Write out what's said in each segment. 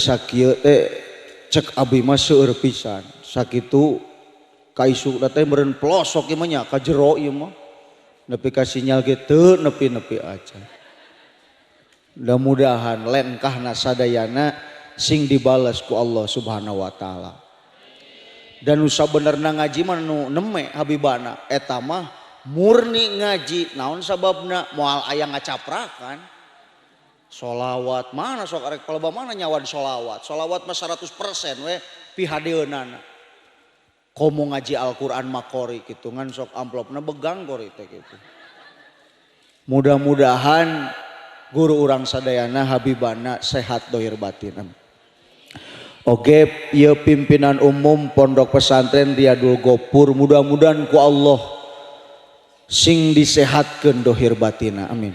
sakieu teh cek abdi mah seueur pisan sakitu kaisuk teh meureun pelosok ieu mah nya ka jero ieu mah nepi ka sinyal ge teu nepi-nepi aja. Mudah-mudahan lengkahna sadayana sing dibales ku Allah Subhanahu wa taala. Dan nu sabenerna ngaji mah nu neme habibana eta mah murni ngaji naon sababna moal aya ngacaprakan. Sholawat mana sok arek kalau mana nyawan sholawat mah 100% we pihadeunana komo ngaji Al-Quran makori gitu ngan sok amplopna begang kori teh gitu. Mudah-mudahan guru urang sadayana habibana sehat dohir batin. Oke, ieu pimpinan umum Pondok Pesantren Riyadul Ghafur mudah-mudahan ku Allah sing disehatkeun dohir batina amin.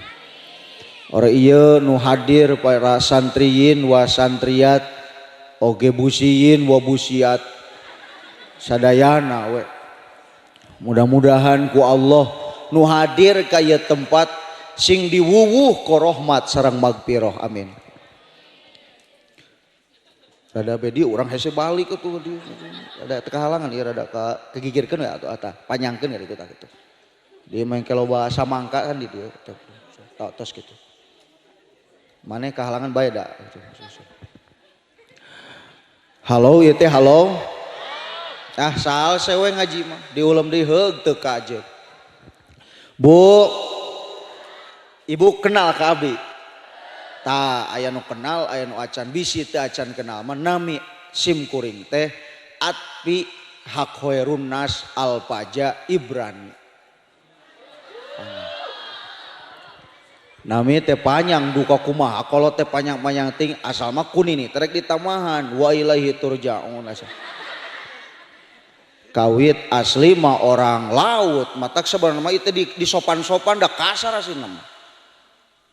Ora ieu nu hadir para santriyin wa santriyat oge busiyin wa busiat sadayana we. Mudah-mudahan ku Allah nu hadir ka ieu tempat sing diwuwuh ku rahmat sareng magfirah amin. Rada bedi urang hese balik atuh ada kehalangan ieu rada kegigirkeun we atuh atah panyangkeun ya kitu. Dia main kalau bahasa mangka kan di dieu tos gitu. Mana kehalangan bae da. Halo ieu teh halo. Ah saal sewe ngaji mah diuleum deui heug teu kajeuk. Bu, ibu kenal ka abdi? Tah aya nu kenal aya nu acan bisi teu acan kenal mah nami sim kuring teh Atpi Hakhoirun Nas Alpaja Ibrani. Nami teh panjang duka kumaha kalau teh panjang-panjang ting asal mah kunini terek ditamahan wa ilaihi turja'un asa. Kawit asli mah orang laut matak sebenarnya mah itu di sopan-sopan da kasar asina mah.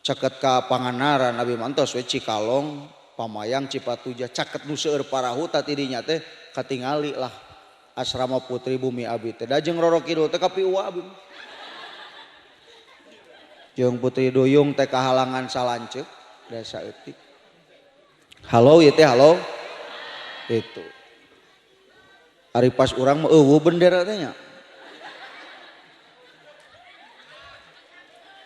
Caket ka Pangandaran Nabi mantos we Cikalong Pamayang Cipatuja caket nu seueur parahu tadi dinya teh katingali lah asrama Putri Bumi Abi teh da jeung Roro Kidul teh ka pieu abi. Jeung Putri Duyung teh kahalangan salanceuk dasa eutik. Halo ieu teh halo. Itu. Ari pas urang mah eueuh bendera teh nya.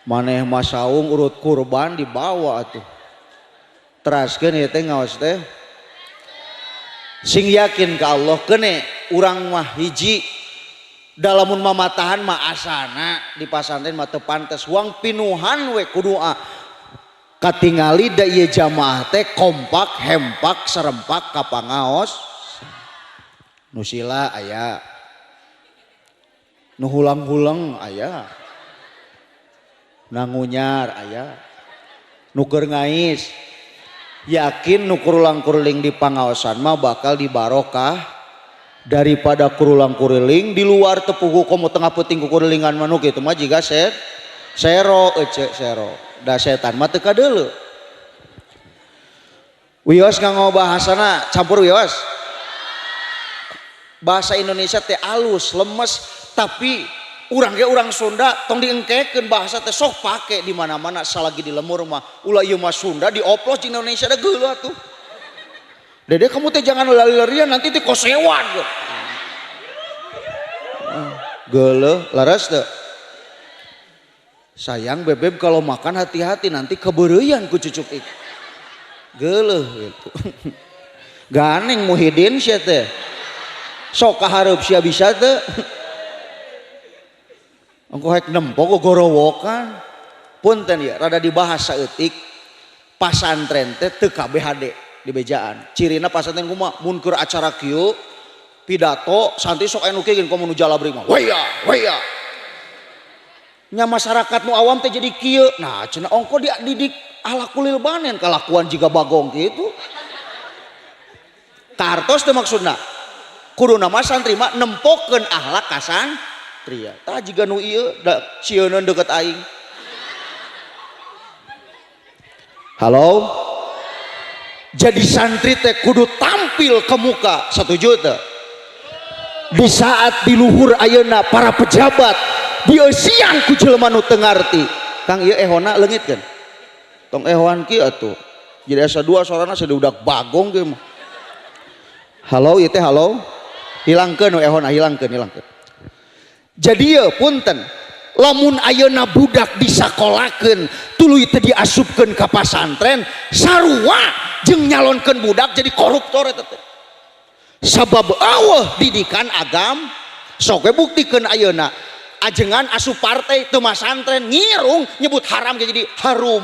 Maneh mah saung urut kurban dibawa atuh. Teraskeun ieu teh ngaos teh sing yakin ka Allah keune urang mah hiji dalamun mamatahan mah asana di pasantren mah teu pantes wang pinuhan we kudu katingali da ieu jamaah teh kompak hempak serempak ka pangaos nu sila aya nu hulang-hulang aya nangunyar aya nu keur ngais yakin nu kurulang-kuruling di pangaosan mah bakal dibarokah daripada kurulang-kuruling di luar tepuh komo tengah peuting ku kurulingan manuk itu mah jiga sero ece sero da setan mah teu kadeuleu. Wios nganggo bahasana campur wios. Bahasa Indonesia teh alus, lemes tapi urang ge urang Sunda tong diengkekeun bahasa teh sok pake di mana-mana salagi di lemur mah. Ulah ieu mah Sunda dioplos di Indonesia da geuleuh atuh. Dede kamu teh jangan lari-larian nanti teh kosewan. Geuleuh laras teu. Sayang bebeb kalau makan hati-hati nanti kebeureuyan ku cucuk ik. Geuleuh gitu. Ganeng Muhyiddin sia teh. Sok kahareup sia bisa teu. Engko hek nempo ku gorowokan. Punten ya rada dibahas saeutik pasantren teh teu kabeh hade di bejaan. Cirina pasantren kumaha mun keur acara kieu pidato santri sok anu kieu komo nu jalabring mah. Waya. Nya masyarakat nu awam teh jadi kieu. Nah, cenah ongko dididik alakulil banen kalakuan jiga bagong kitu. Kartos teh maksudna. Kuduna mah santri mah nempokeun akhlak kasantria. Tah jiga nu ieu da sieuneuh deukeut aing. Halo. Jadi santri teh kudu tampil ke muka, setuju teh? Di saat di luhur ayeuna para pejabat dieusian ku jelema nu teu ngarti. Kang ieu ehona leungitkeun. Tong ehoan kieu atuh. Jadi S2 soalnya sudah udah bagong ke. Halo itu halo. Hilangkan hilangkan. Jadi ya punten. Lamun ayeuna budak disakolakeun tuluy teu diasupkeun ka pasantren sarua jeung nyalonkeun budak jadi koruptor eta teh. Sabab eueuh didikan agam sok we buktikeun ayeuna ajengan asup partai teu masantren ngirung nyebut haram jadi harum.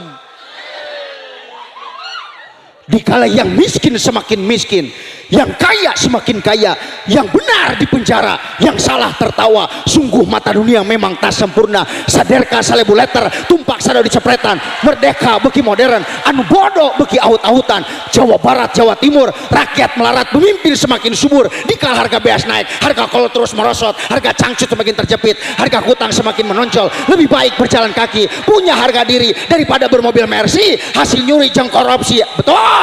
Dikala yang miskin semakin miskin, yang kaya semakin kaya, yang benar di penjara, yang salah tertawa. Sungguh mata dunia memang tak sempurna. Sadarka salebu letter, tumpak sada dicepretan. Merdeka beki modern, anu bodoh beki aut-autan. Jawa Barat, Jawa Timur, rakyat melarat, pemimpin semakin subur. Dikala harga beas naik, harga kol terus merosot, harga cangcut semakin terjepit, harga hutang semakin menonjol. Lebih baik berjalan kaki, punya harga diri daripada bermobil Mercy, hasil nyuri jeung korupsi. Betul.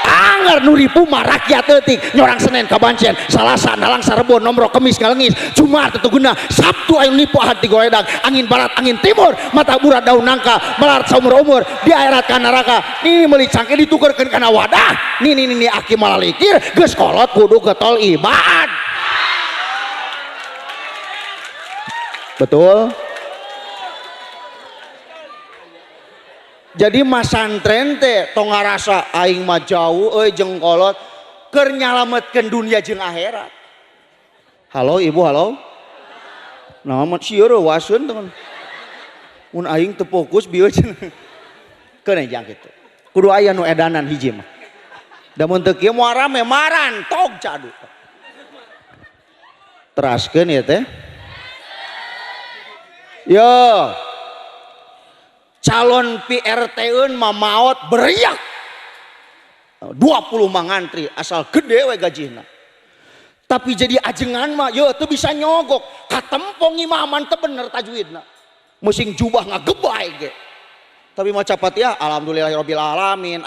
Anggar nuri puma rakyat etik nyorang Senin kabancen Salasa nalang Sarebon nomor Kemis ngalengis Jumat tetuguna Sabtu ayo nipu hati goedag angin barat angin timur mata burat daun nangka melarat saumur umur di akhirat ka neraka ini meuli cangke ditukerkeun kana wadah ini aki malalikir geus kolot kudu getol ibad. Betul. Jadi masantren teh tong ngarasa aing mah jauh euy jeung kolot keur nyalametkeun dunia jeung akhirat. Halo ibu halo. Nah mah sieun waseun teman. Mun aing teu fokus bieu cenah. Keun jang kitu. Kudu aya nu edanan hiji mah. Da mun teu kieu moal rame maran tog cadu. Teraskeun ieu teh. Yo. Calon PRT-eun mah maot beriak 20 mah ngantri asal gede we gajihna tapi jadi ajengan mah yo teu bisa nyogok katempong imaman teu bener tajwidna musing jubah ngagebay ge tapi maca Fatihah alhamdulillahirabbil alamin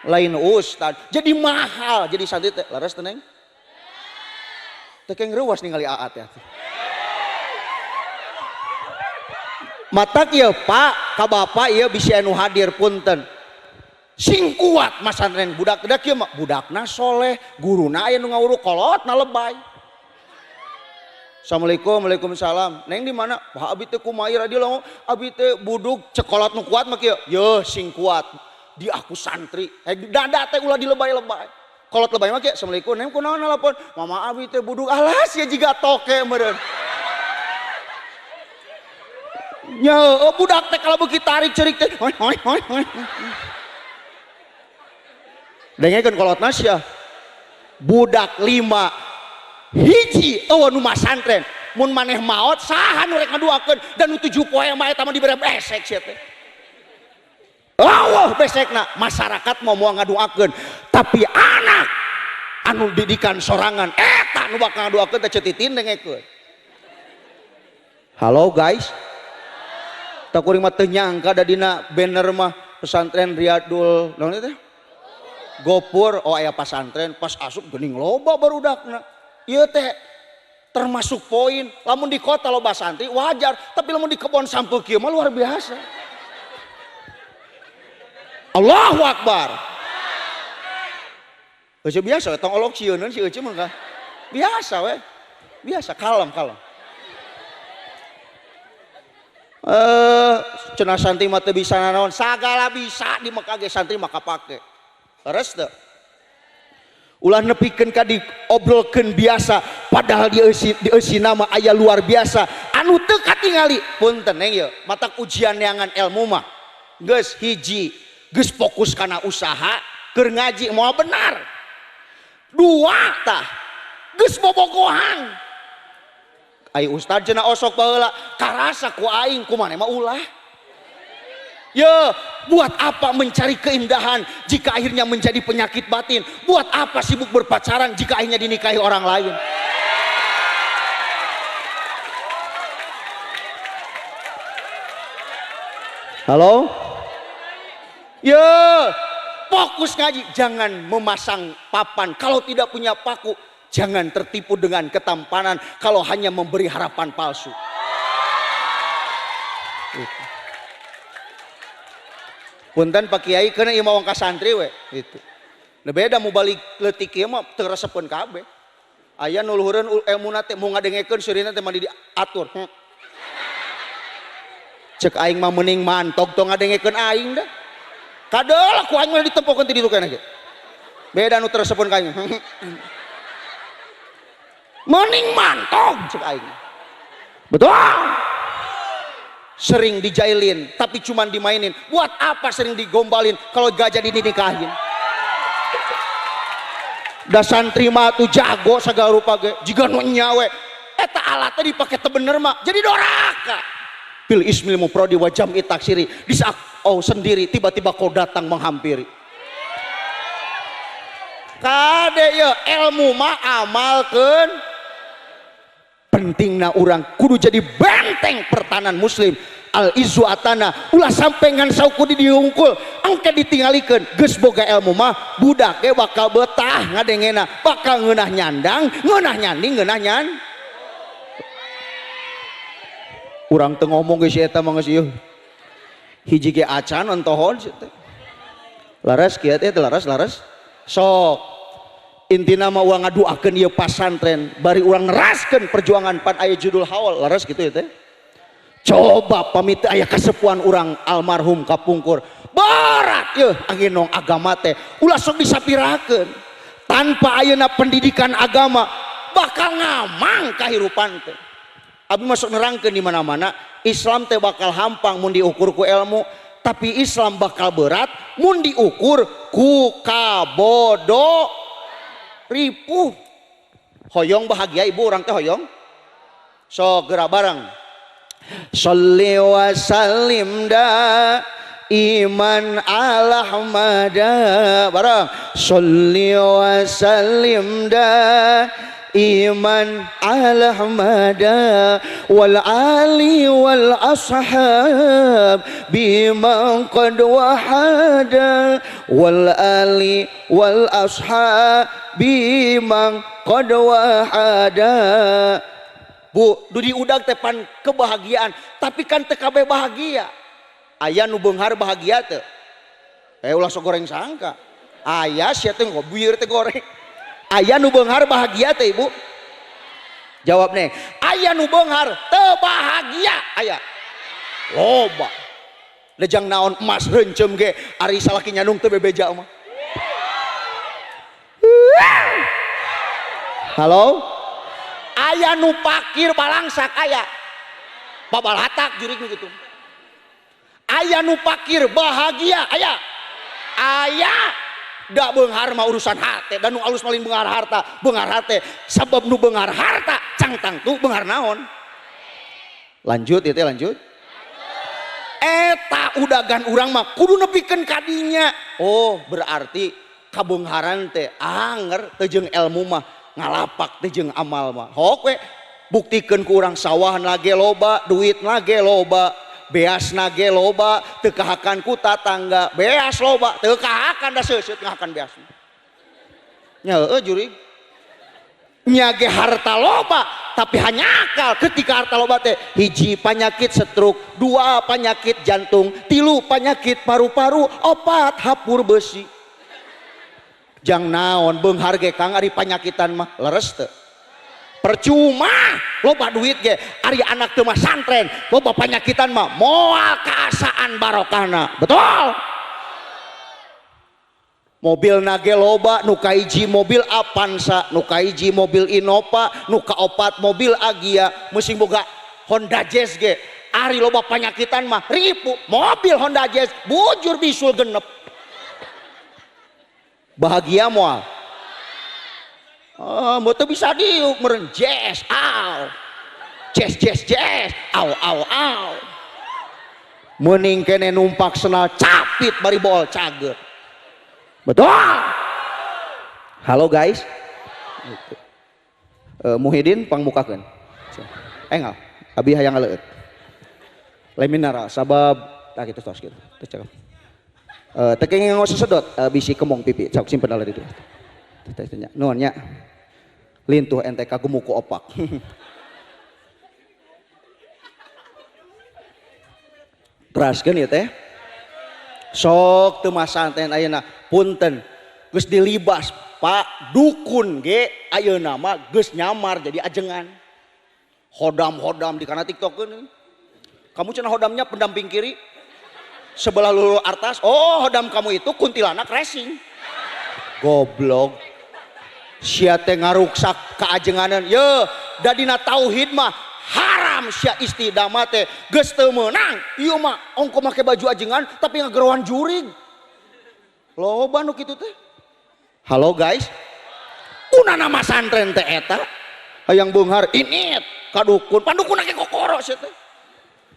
lain ustad jadi mahal jadi santri teh laras teh neng teh keng reuwas ningali aat ya matak ya pak ka bapak ya bisa anu hadir punten sing kuat masantren budak budak ya budakna soleh guruna aya nu ngawuru kolotna lebay. Assalamualaikum waalaikumsalam neng di mana pak abi teh kumaha dia lamun abi teh buduk cekolot nu kuat mah kieu yeuh sing kuat di aku santri dada teh ulah dilebay-lebay kolot lebay mah kieu assalamualaikum neng kunaon nelpon mama abi teh buduk alas ya jiga toke meureun. Ya budak teh kalau begitu tarik cerik teh hoi. Dengekeun kolotna sia. Budak 5 hiji eueuh nu masantren. Mun maneh maot saha nu rek ngaduakeun dan nu 7 poe mah eta mah dibere besek sia teh. Allah besekna masyarakat mau ngaduakeun tapi anak anu didikan sorangan eta nu bakal ngaduakeun teh cetitin dengekeun. Halo guys. Tak kuring mah teu nyangka da dina banner mah pesantren Riyadul naon teh Gopur oh aya pasantren pas asup geuning loba barudakna ieu teh termasuk poin lamun di kota loba santri wajar tapi lamun di kebon sampeu kieu mah luar biasa. Allahu Akbar. Geus biasa tong olok sieun si euceun mah biasa we biasa kalem. Cenah santri mah teu bisa naon sagala bisa di Mekah ge santri mah kapake leres teu ulah nepikeun ka diobrolkeun biasa padahal di eusina mah aya luar biasa anu teu katingali punten neng ye matak ujian neangan ilmu mah geus hiji geus fokus kana usaha keur ngaji moal benar 2 tah geus bobogohan. Ai ustad cenah osok baheula karasa ku aing ku maneh mah ulah. Ya, buat apa mencari keindahan jika akhirnya menjadi penyakit batin? Buat apa sibuk berpacaran jika akhirnya dinikahi orang lain? Halo? Ya, fokus ngaji, jangan memasang papan kalau tidak punya paku. Jangan tertipu dengan ketampanan kalau hanya memberi harapan palsu. Punten Pak Kiai kena ieu mawang ka santri we gitu. Da beda mau balik leutik ieu mah teu resepkeun kabeh. Aya nu luhureun ilmuna teh mau ngadengekeun sirina teh mah diatur. Cek aing mah mending mantog tong ngadengekeun aing dah. Kadeul ku aing mah ditempokeun ti ditu kana ge. Beda nu teu resepkeun ka aing. Mending mantog cek aing. Betul. Sering dijailin tapi cuman dimainin. Buat apa sering digombalin kalau gak jadi dinikahin? Da santri mah tuh jago segala rupa ge. Jiga nu nyawe eta alatnya dipake teu bener mah jadi doraka. Bil ismil mufradi wa jam'i taksiri. Di saat sendiri tiba-tiba kau datang menghampiri. Kade ya ilmu mah amalkeun. Pentingna orang kudu jadi benteng pertahanan muslim. Al izu atana ulah sampai ngan sauku diungkul angke ditinggalikeun geus boga ilmu mah budak ge bakal betah ngadengena bakal ngeunah nyandang ngeunah nyanding ngeunah nyan urang teu ngomong geus eta mah geus ieu hiji ge acan ontohon laras kieu teh laras sok intina mah urang ngaduakeun ieu pasantren bari urang neraskeun perjuangan pan aya judul haul laras kitu ya teh. Coba pamit aya kasepuan urang almarhum kapungkur berat yeuh anginong agama teh ulah sok disapirakeun tanpa ayeuna pendidikan agama bakal ngamang kahirupan teh. Abi masuk nerangkeun di mana-mana Islam teh bakal hampang mun diukur ku ilmu tapi Islam bakal berat mun diukur ku kabodo ripuh. Hoyong bahagia ibu orang teh hoyong so gerak bareng. Sholli wa sallim da iman ala ahmada barang sholli wa sallim da iman ala ahmada wal ali wal ashab biman qad wahada wal ali wal ashab biman qad wahada. Bu, dudi udag tepan kebahagiaan, tapi kan teu kabeh bahagia. Aya nu beunghar bahagia teu? Ulah sok goreng sangka. Aya sia teh ngobuyeur teh goreng. Aya nu beunghar bahagia teh Ibu? Jawab nih. Aya nu beunghar teu bahagia aya. Loba. Lejang naon emas reuncem ge ari salaki nyandung teu bebeja mah. Halo? Aya nu pakir balangsak aya babalatak jurig gitu. Aya nu pakir bahagia aya da beunghar mah urusan hate dan nu alus paling beunghar hate sabab nu beunghar harta cangtang tuh beunghar naon lanjut ya teh lanjut eta udagan urang mah kudu nepikeun kadinya. Oh berarti kabeungharan teh anger teu jeung ilmu mah ngalapak teh jeung amal mah hok we buktikeun ku urang sawahan lage loba duit lage loba beas nage loba teu kahakan ku tatangga beas loba teu kahakan da seuseut ngahakan beas nya heueuh jurig nya ge harta loba tapi hanyakal ketika harta loba teh hiji panyakit stroke, dua panyakit jantung, tilu panyakit paru-paru, opat hapur besi. Jang naon beunghar ge Kang ari panyakitan mah leres teu percuma loba duit ge ari anak teu mah santren loba panyakitan mah moal kaasaan barokahna betul. Mobil nage loba nu kahiji mobil Avanza nu kahiji mobil Innova nu kaopat mobil Agia meusing boga Honda Jazz ge ari loba panyakitan mah ripu mobil Honda Jazz bujur bisul genep bahagia moal teu bisa diuk meureun jazz jazz aw meuning kene numpak senal capit bari bool cager betul. Halo guys Muhyiddin pangmukakeun engal abi hayang ngaleut lain minara sabab tah kitu tos kitu teh cakep teu kenging ngos sedot bisi kemong pipi sok simpen ala ditu teh tanya nuhun nya lintuh ente kagemu ku opak teraskeun ieu teh sok teu masanten ayeuna punten geus dilibas Pak dukun ge ayeuna mah geus nyamar jadi ajengan hodam di kana TikTok-keun kamu cenah hodamnya pendamping kiri sebelah lulu artas oh hodam kamu itu kuntilanak racing goblok sia teh ngaruksak kaajenganan ye da dina tauhid mah haram sia istidamah teh geus teu meunang ieu mah ongko make baju ajengan tapi ngagerowan jurig loba nu kitu teh. Halo guys kunana masantren teh eta hayang beunghar init kadukun pandukun ake kokoro sia teh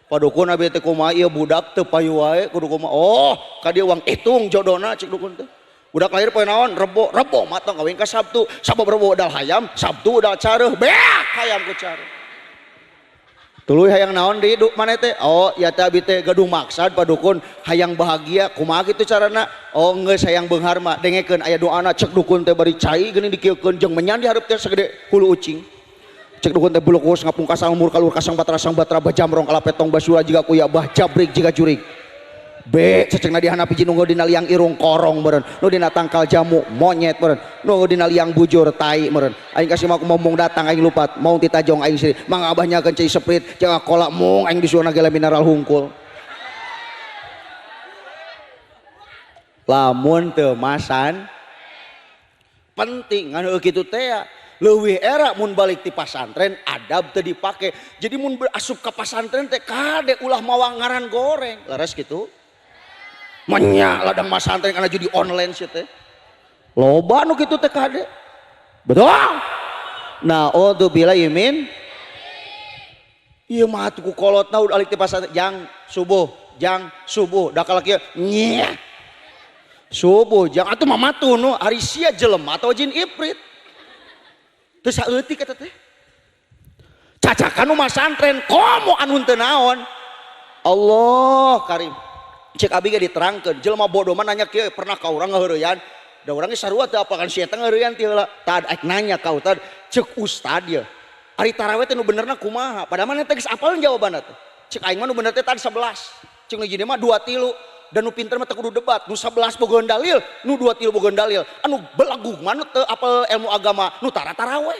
padukun abi teh kumaha ieu budak teu payu wae kudu kumaha oh ka dieu uang hitung jodona cik dukun teh budak lahir poe naon rebo matang kawin ka Sabtu sabab rebo udal hayam Sabtu udal careuh beak hayam ku careuh tuluy hayang naon di maneh teh oh ya teh abi teh gaduh maksad padukun hayang bahagia kumaha kitu carana oh geus hayang beunghar mah dengekeun aya doana cek dukun teh bari cai geuning dikieukeun jeung menyan di hareup teh sagede hulu ucing cek dukun teh bulukos ngapungkasang umur kalur kasang batrasang batra bajamrong kalapetong basura jiga kuya bah jabrik jiga jurig be cecengna di hanapi nu dina liang irung korong meureun nu dina tangkal jamu monyet meureun nu dina liang bujur tai meureun aing kasih mah ngomong datang aing lupat mau titajong aing siri mangga abah nyakeun cai seprit jeung kolak mung aing disueuna gela mineral hungkul lamun teu masan penting nganu kitu teh leuwih era mun balik ti pasantren adab teu dipake jadi mun asup ka pasantren teh kade ulah mawa ngaran goreng leres kitu menya ladang masantren kana judi online sih teh loba nu kitu teh kade betul nah oh tuh bila imin ieu mah tuh kolot naud alik ti pasantren jang subuh da kala kieu nyeh subuh jang atuh mamatu nu ari sia jelema atau jin ifrit teu saeutik eta teh cacakan nu masantren komo anu teu naon Allah karim cek abi ge diterangkeun jelema bodoh mah nanya kieu pernah ka urang ngaheureyan da urang ge sarua teu apa kan si eta ngaheureyan ti heula tad aik nanya ka ustad cek ustad ye ari tarawih teh nu benerna kumaha padahal mah teh geus apal jawabanna teh cek aing mah nu bener teh tad 11 cek nu jadi mah 2 tilu dan nu pinter mah teu kudu debat nu 11 bogohan dalil nu 2 tilu bogohan dalil anu belagu mah nu teu apal ilmu agama nu tara tarawih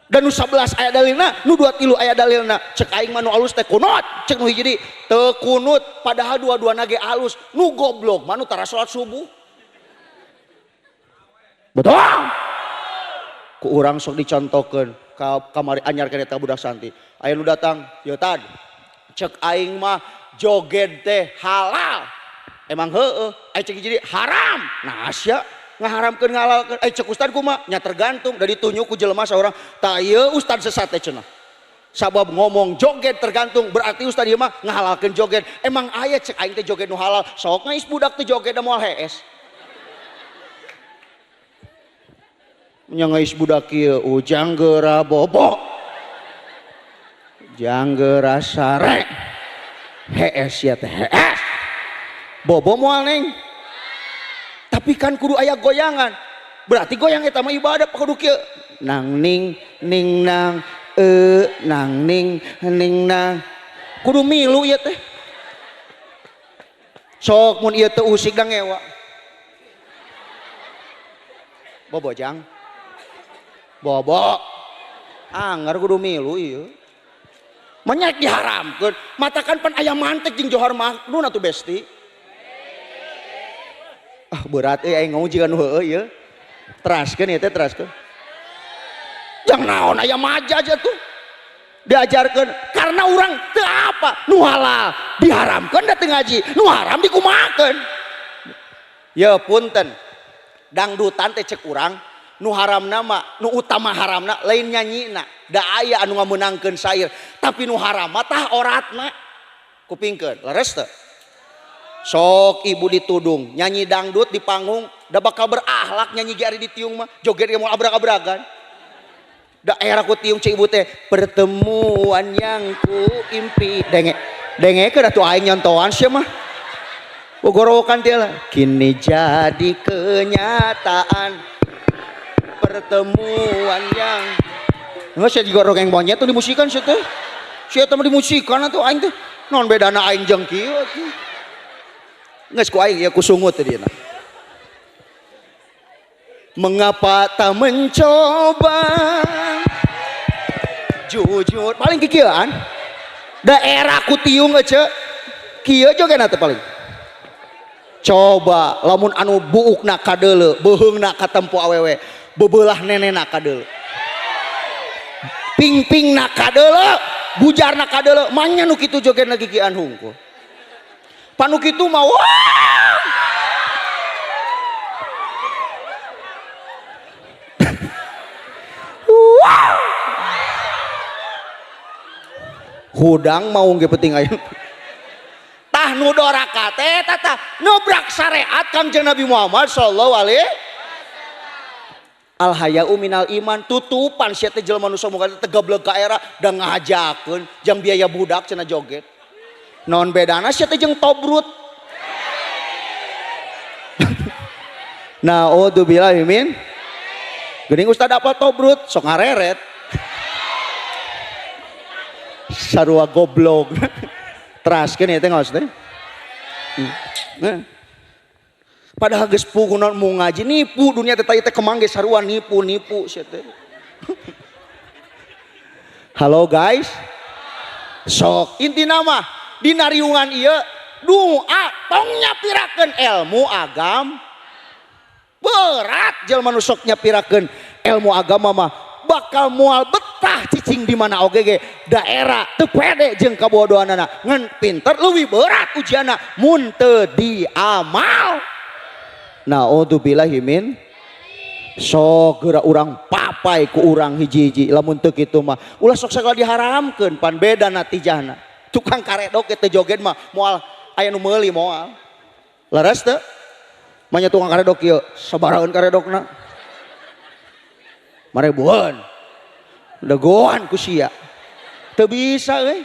dan nu 11 aya dalilna nu 2 tilu aya dalilna cek aing mah nu alus teh kunut cek nu hiji di teu kunut padahal dua-duana ge alus nu goblok mah nu tara salat subuh betul ku urang sok dicontohkeun ka kamari anyar kana eta budak santi aya nu datang ieu tad cek aing mah joget teh halal emang heueuh aya cek hiji di haram nah sia ngaharamkeun ngahalalkeun cek ustad kumaha nya tergantung dari ditunjuk ku jelema saurang tah ieu ustad sesat teh cenah sabab ngomong joget tergantung berarti ustad ieu mah ngahalalkeun joget emang aya cek aing teh joget nu halal sok ngais budak teh joget da moal hees nya ngais budak kieu ujang geura bobo jang geura sare hees ya teh hees bobo moal neng tapi kan kudu aya goyangan berarti goyang eta mah ibadah kudu kieu nang ning nang nang ning nang kudu milu ieu teh sok mun ieu teu usik da ngewa bobo jang bobo anggar kudu milu ieu menyak diharamkeun matakan pan aya mantek jeung johor maknun atuh besti berat aing ngomong jiga nu heueuh ieu teraskeun ieu teh teraskeun jang naon aya maja aja tuh diajarkeun karena urang teu apa nu halal diharamkeun da teu ngaji nu haram dikumahakeun ya punten dangdutan teh cek urang nu haramna mah nu utama haramna lain nyanyina da aya anu ngameunangkeun sair tapi nu haram mah tah oratna kupingkeun leres teu sok ibu ditudung nyanyi dangdut di panggung da bakal berakhlak nyanyi ge ari di tiung mah joget ge mau abrag-abragan daerah ku tiung cek ibu teh pertemuan yang ku impi dengekeun atuh aing nyontohan sia mah bogorokan teh lah kini jadi kenyataan pertemuan yang nggak sia juga rogeng monyet tuh dimusikan sia teh sia teh mah dimusikan atuh aing teh naon bedana aing jeung kieu atuh Geus ku aing ya ku sungut teh dina. Mengapa tak mencoba jujur paling kikieuan daerah ku tiung ece kieu jogeuna teh paling coba lamun anu buukna kadeuleu beuheungna katempo awewe beubelah nenena kadeuleu ping-pingna kadeuleu bujarna kadeuleu manya nu kitu jogetna kikieuan hungkul panu kitu mah wow. Hudang mau ge penting aya. Tah nu doraka teh tah nobrak syariat Kangjeng Nabi Muhammad sallallahu alaihi al haya'u minal iman tutupan sia teh jelema nu somoga teh tegableg ka era da ngajakeun jang biaya budak cenah joget. Naon bedana sia teh jeung tobrut. Naudzubillahi min geuning ustad apal tobrut sok ngareret sarua goblok teraskeun eta ngaos teh padahal geus pugunan mau ngaji nipu dunia teh teh kemangge sarua nipu sia teh halo guys sok intina mah dina riungan ieu doa tong nyapirakeun ilmu agama berat jelema nu sok nyapirakeun ilmu agama mah bakal moal betah cicing di mana oge ge daerah teu pede jeung kabodohanana ngan pinter leuwih berat ujianna mun teu diamal. Naudzubillahi min sok geura urang papai ku urang hiji-hiji lamun teu kitu mah ulah sok sagala diharamkeun pan beda natijahna tukang karedok teh joget mah moal aya nu meuli moal leres teu manya tukang karedok ieu sabaraeun karedokna marebuan dagoan ku sia teu bisa euy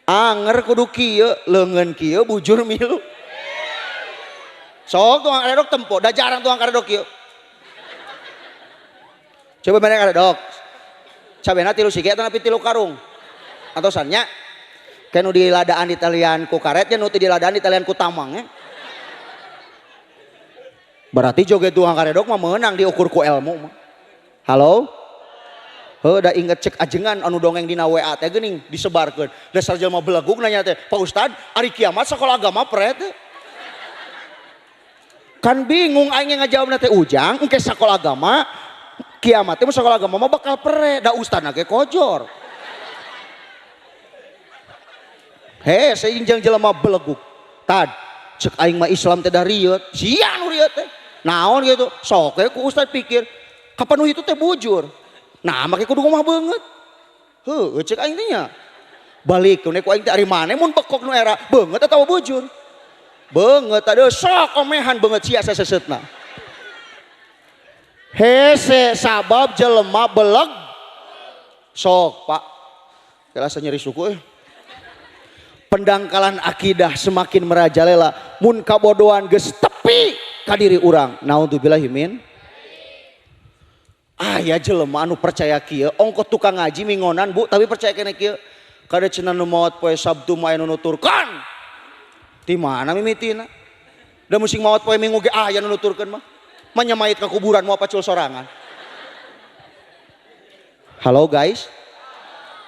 anger kudu kieu leungeun kieu bujur milu sok tukang karedok tempo da jarang tukang karedok kieu coba mana karedok cabena tilu sike atau napi tilu karung atau sannya kayak nu diladaan di talian ku karetnya nu teu diladaan di talian ku tamang berarti joget tukang karedok mah meunang diukur ku ilmu mah. Halo? Da inget cek ajengan anu dongeng dina WA teh geuning disebarkeun. Dasar jelema belegug nanya teh, "Pak Ustad, ari kiamat sakola agama pret?" Kan bingung aing ngajawabna teh ujang, engke sakola agama kiamat teh sakola agama mah bakal pere, da ustadna ge kojor. He, seinjang jelema belegug. Tad, cek aing mah Islam teh da rieut. Sia nu rieut teh. Naon gitu? Sok we ku ustad pikir kapan nu itu teh bujur nah make kudu ngomah beungeut heuh cek aing teh nya balik ku aing teh ari mane mun bekok nu era beungeut atawa bujur beungeut teh sok omehan beungeut sia saseutna hese sabab jelema beleg sok pak kelasa nyeri suku pendangkalan akidah semakin merajalela mun kabodohan geus tepi ka diri urang naudzubillahi min ya jelema anu percaya kieu ongko tukang ngaji mingonan bu tapi percaya kene kieu kada cenah nu maot poe Sabtu mah anu nuturkan ti mana mimitina da musing maot poe Minggu ge aya nu nuturkeun mah manya mayit ka kuburan moal pacul sorangan. Halo guys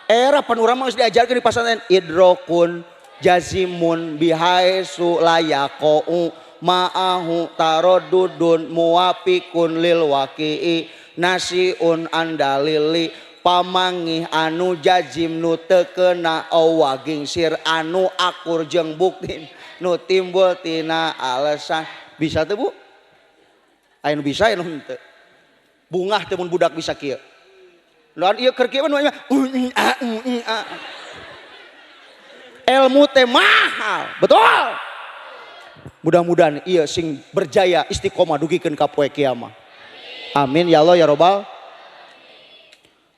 era panurang mah geus diajarkeun di pasantren idrokun jazimun bihaisu layaqu ma'ahu tarodudun muwafiqun lil waqi'i nasiun andalili pamangih anu jazim nu teu keuna awaging sir anu akur jeung bukti nu timbul tina alasan bisa teu bu aya nu bisa aya nu henteu bungah teh mun budak bisa kieu lawan ieu keur kieu mah ilmu teh mahal betul mudah-mudahan ieu sing berjaya istiqomah dugikeun ka poe kiamat. Amin ya Allah ya Robbal.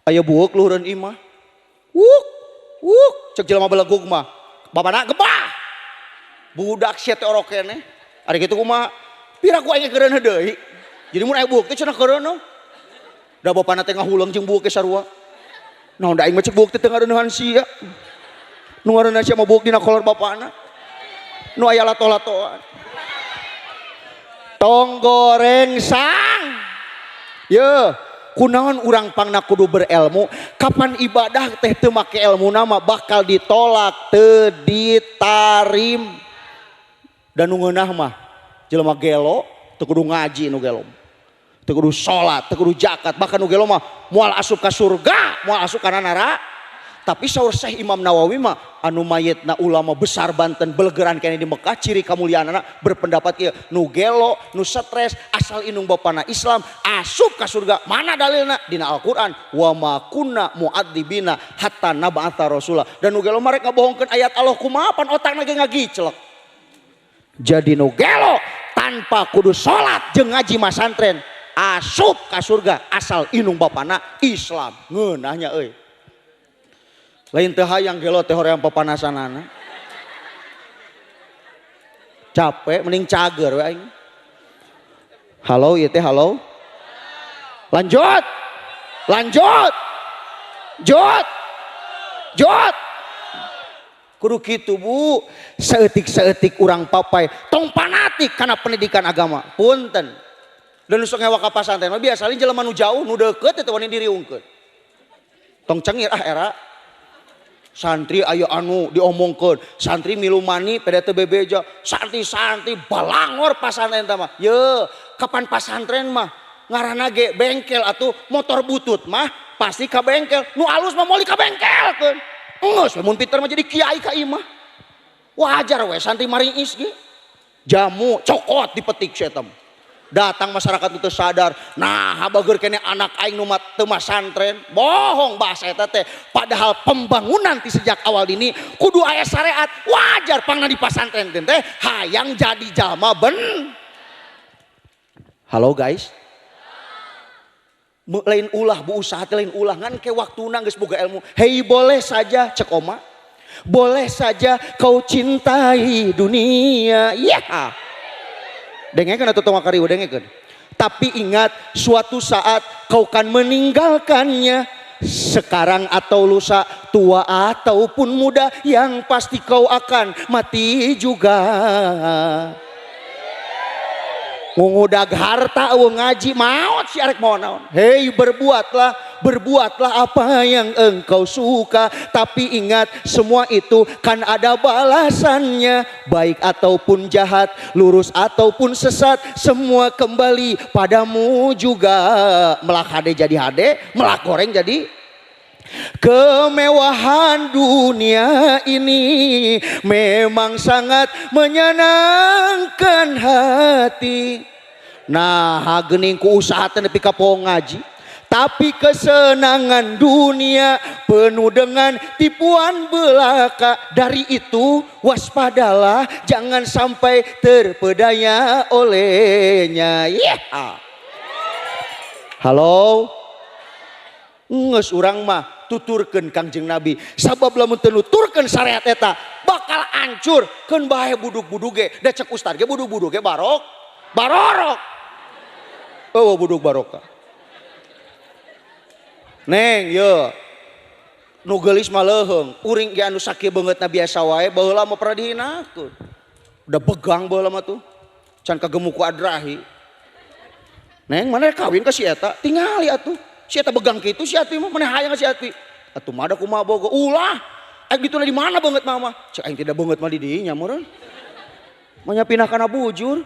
Ayo buuk luhureun imah. Wuk cek jelema belegug mah. Bapana gebah. Budak sia teh orok keneh. Ari kitu kumaha? Pira ku aing keureun deui. Jadi mun aya buuk teh cenah keureun. Da bapana teh ngahuleung jeung buuk ke sarua. Naon da aing mah cek buuk teh teu ngareuneuhan sia. Nu ngareuneuhan sia mah buuk dina kolor bapana. nu aya lato-latoan. Tong goreng sang. Ye, kunaon urang pangna kudu berilmu. Kapan ibadah teh teu make ilmu nama bakal ditolak, teu ditarim. Dan nu ngeunah mah jelema gelo teu kudu ngaji nu gelo. Teu kudu salat, teu kudu zakat, bahkan nu gelo mah moal asup ka surga, moal asup kana neraka. Tapi saur Syekh Imam Nawawi mah anu mayitna ulama besar Banten belegeran kene di Mekah ciri kamuliaanna berpendapat ieu nu gelo nu stres asal indung bapana Islam asup ka surga. Mana dalilna? Dina Al-Qur'an wa ma kunna mu'adzibina hatta nab'atsa rasula. Dan nu gelo mah rek ngabohongkeun ayat Allah kumaha pan otakna ge ngagiclek. Jadi nu gelo tanpa kudu salat jeung ngaji masantren asup ka surga asal indung bapana Islam. Ngeunahnya euy. Lain teh hayang gelo teh hoream papanasanana. Capek mending cager we aing. Halo ieu teh halo. Lanjut. Lanjut. Jot. Jot. Kudu kitu Bu. Saeutik-saeutik urang papai tong fanatik kana pendidikan agama. Punten. Dan nu sok ngewa ka pasantren mah biasanya jelema nu jauh nu deukeut teh wani diriungkeun. Tong cengir era. Santri ayo anu diomongkeun, santri milu mani PDT bebeja, santri-santri balangor pasantren teh mah. Ye, kapan pasantren mah ngaranna ge bengkel atuh motor butut mah pasti ka bengkel. Nu alus mah moali ka bengkelkeun. Geus mun pinter mah jadi kiai ka imah. Wajar we santri maringis ge. Jamu cokot dipetik sia eta. Datang masyarakat itu sadar, nah habager kene anak aing nu teu masantren, bohong bahasa eta teh. Padahal pembangunan ti sejak awal ini kudu aya syariat, wajar pangna di pasantren teh hayang jadi jalma Halo guys. Lain ulah Bu usaha teh lain ulah ngan ke waktuna geus boga ilmu. Hei boleh saja cek oma. Boleh saja kau cintai dunia. Ya. Dengekeun atuh tong karieu dengekeun. Tapi ingat suatu saat kau kan meninggalkannya. Sekarang atau lusa, tua ataupun muda, yang pasti kau akan mati juga. Ngudag harta ngaji maot si arek mau naon. Hei berbuatlah apa yang engkau suka. Tapi ingat semua itu kan ada balasannya. Baik ataupun jahat, lurus ataupun sesat, semua kembali padamu juga. Melak hade jadi hade, melak goreng jadi. Kemewahan dunia ini memang sangat menyenangkan hati. Nah, geuning ku usaha teh nepi ka poho ngaji. Tapi kesenangan dunia penuh dengan tipuan belaka. Dari itu waspadalah, jangan sampai terpedaya olehnya. Yeah. Halo. Nges urang mah tuturkeun Kangjeng Nabi sabab lamun teu nuturkeun syariat eta bakal hancur keun bae buduk-buduk ge da cek ustad ge buduk-buduk ge barorok eueuh buduk barokah neng ye nu geulis mah leuheung uring ge anu sakieu beungeutna biasa wae baheula mah pernah dihinakeun udah begang baheula mah tuh can kagemuk ku adrahi neng mana kawin ka si eta tingali atuh si eta begang kitu si ati mah maneh hayang si ati. Atuh mah da kumaha boga ulah. Aing dituna di mana beungeut mah? Cek aing tidak beungeut mah di dinya meureun. Manya pindah kana bujur.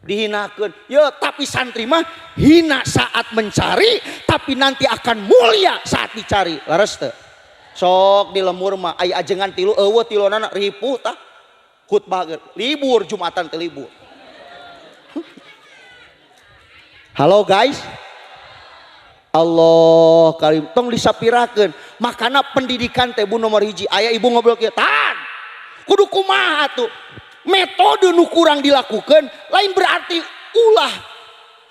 Dihinakeun. Ya tapi santri mah hina saat mencari tapi nanti akan mulia saat dicari. Laras teu? Sok di lemur mah aya ajengan tilu eueuh tilonana ripuh tah. Khutbah libur Jumatan teh libur. Halo guys. Allah karim tong disapirakeun makana pendidikan teh Bu nomor hiji aya ibu ngobrol kieu tan kudu kumaha tuh metode nu kurang dilakukan lain berarti ulah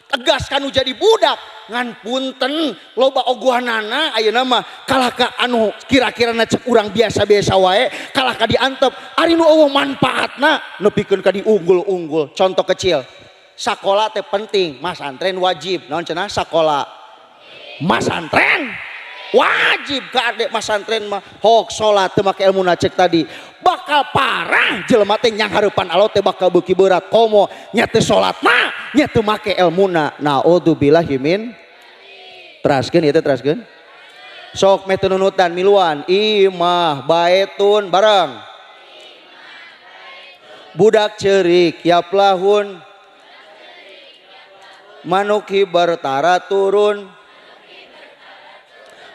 tegas kanu jadi budak ngan punten loba ogohanana ayeuna mah kalah ka anu kira-kira cek urang biasa-biasa wae kalah ka diantep ari nu eueuh manfaatna nepikeun ka diunggul-unggul contoh kecil sakola teh penting masantren wajib naon cenah sakola masantren wajib kade masantren mah hok salat teu make ilmu cek tadi bakal parah jelema teh nyang hareupan Allah teh bakal beuki berat komo nya teu salatna nya teu make ilmuna naudzubillahi min teraskeun ieu teh teraskeun sok meh teu nunutan miluan imah baetun bareng budak ceurik yaplahun manuk bertara turun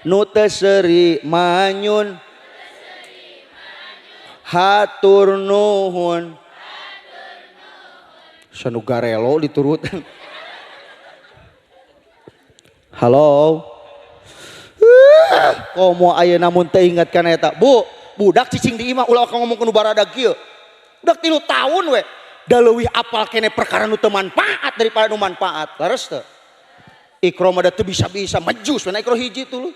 nu teu seuri manyun hatur nuhun sanu garelo diturutan halo komo ayeuna mun teu inget kana eta bu budak cicing di imah ulah ngomong ku nu baradag kieu budak 3 tahun we da leuwih apal kene perkara nu teu manfaat daripada nu manfaat leres teu ikro mah da teu bisa-bisa majus we ikro hiji tuluy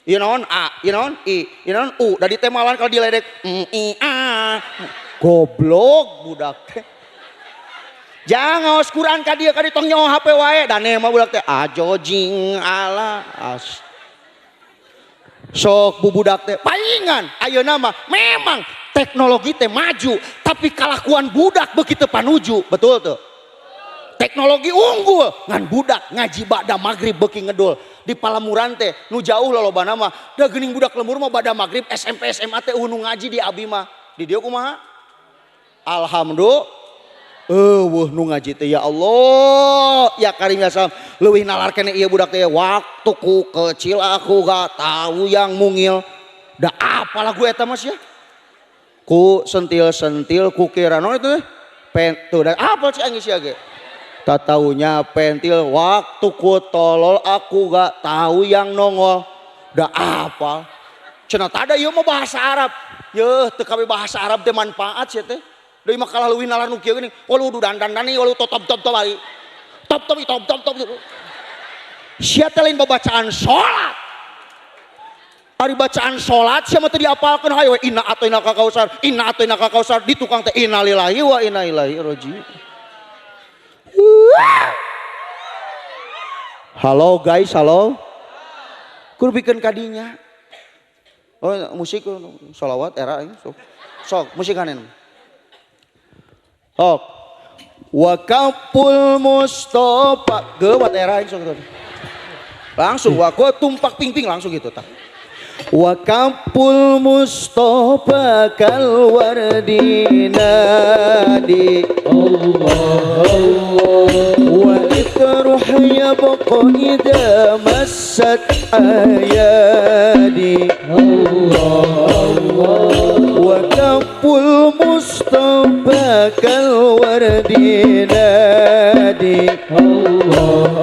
ieu naon a ieu naon i ieu naon u da ditemalan kalau diledek i a goblok budak teh jangan ngaos Quran ka dieu ka ditong nyaho HP wae dane mah budak teh ajojing ala as sok bubudak teh palingan ayeuna mah memang teknologi teh maju tapi kalakuan budak begitu panuju betul tuh teknologi unggul ngan budak ngaji bada maghrib beuki ngedul di palamuran teh nu jauh lolobana mah da geuning budak lembur mah bada maghrib SMP SMA teh nu ngaji di abi mah di dieu kumaha alhamdulillah weuh nu ngaji teh ya Allah ya Karim ya Salam leuwih nalar kene ieu budak teh waktu ku kecil aku gak tahu yang mungil da apa lagu eta mas ya ku sentil-sentil ku kira naon itu pen tuh da apa sih angin sia ge tak taunya pentil waktu ku tolol aku gak tahu yang nongol da apa cenah tada ieu mah bahasa Arab yeuh teu kabeh bahasa Arab teh manfaat sia teh deui mah kalah leuwih nalar nu kieu geuning walu dandan-dandani walu top ai top sia teh lain babacaan salat ari bacaan salat sia mah teu diapalkeun hayo inna atoina ka kausar di tukang teh innalillahi wa inna ilaihi rajiun. Halo guys, halo. Kur bikin kadinya. Oh musik sholawat era ini sok musik kanen. Sok. Wakapul Mustafa geuwat era ini sok. Langsung wako tumpak ping-ping langsung gitu tah. Wakapul Mustafa kal wardina di Allah wa itruh yabqa idza massat ayadi Allah wakapul Mustafa kal wardina di Allah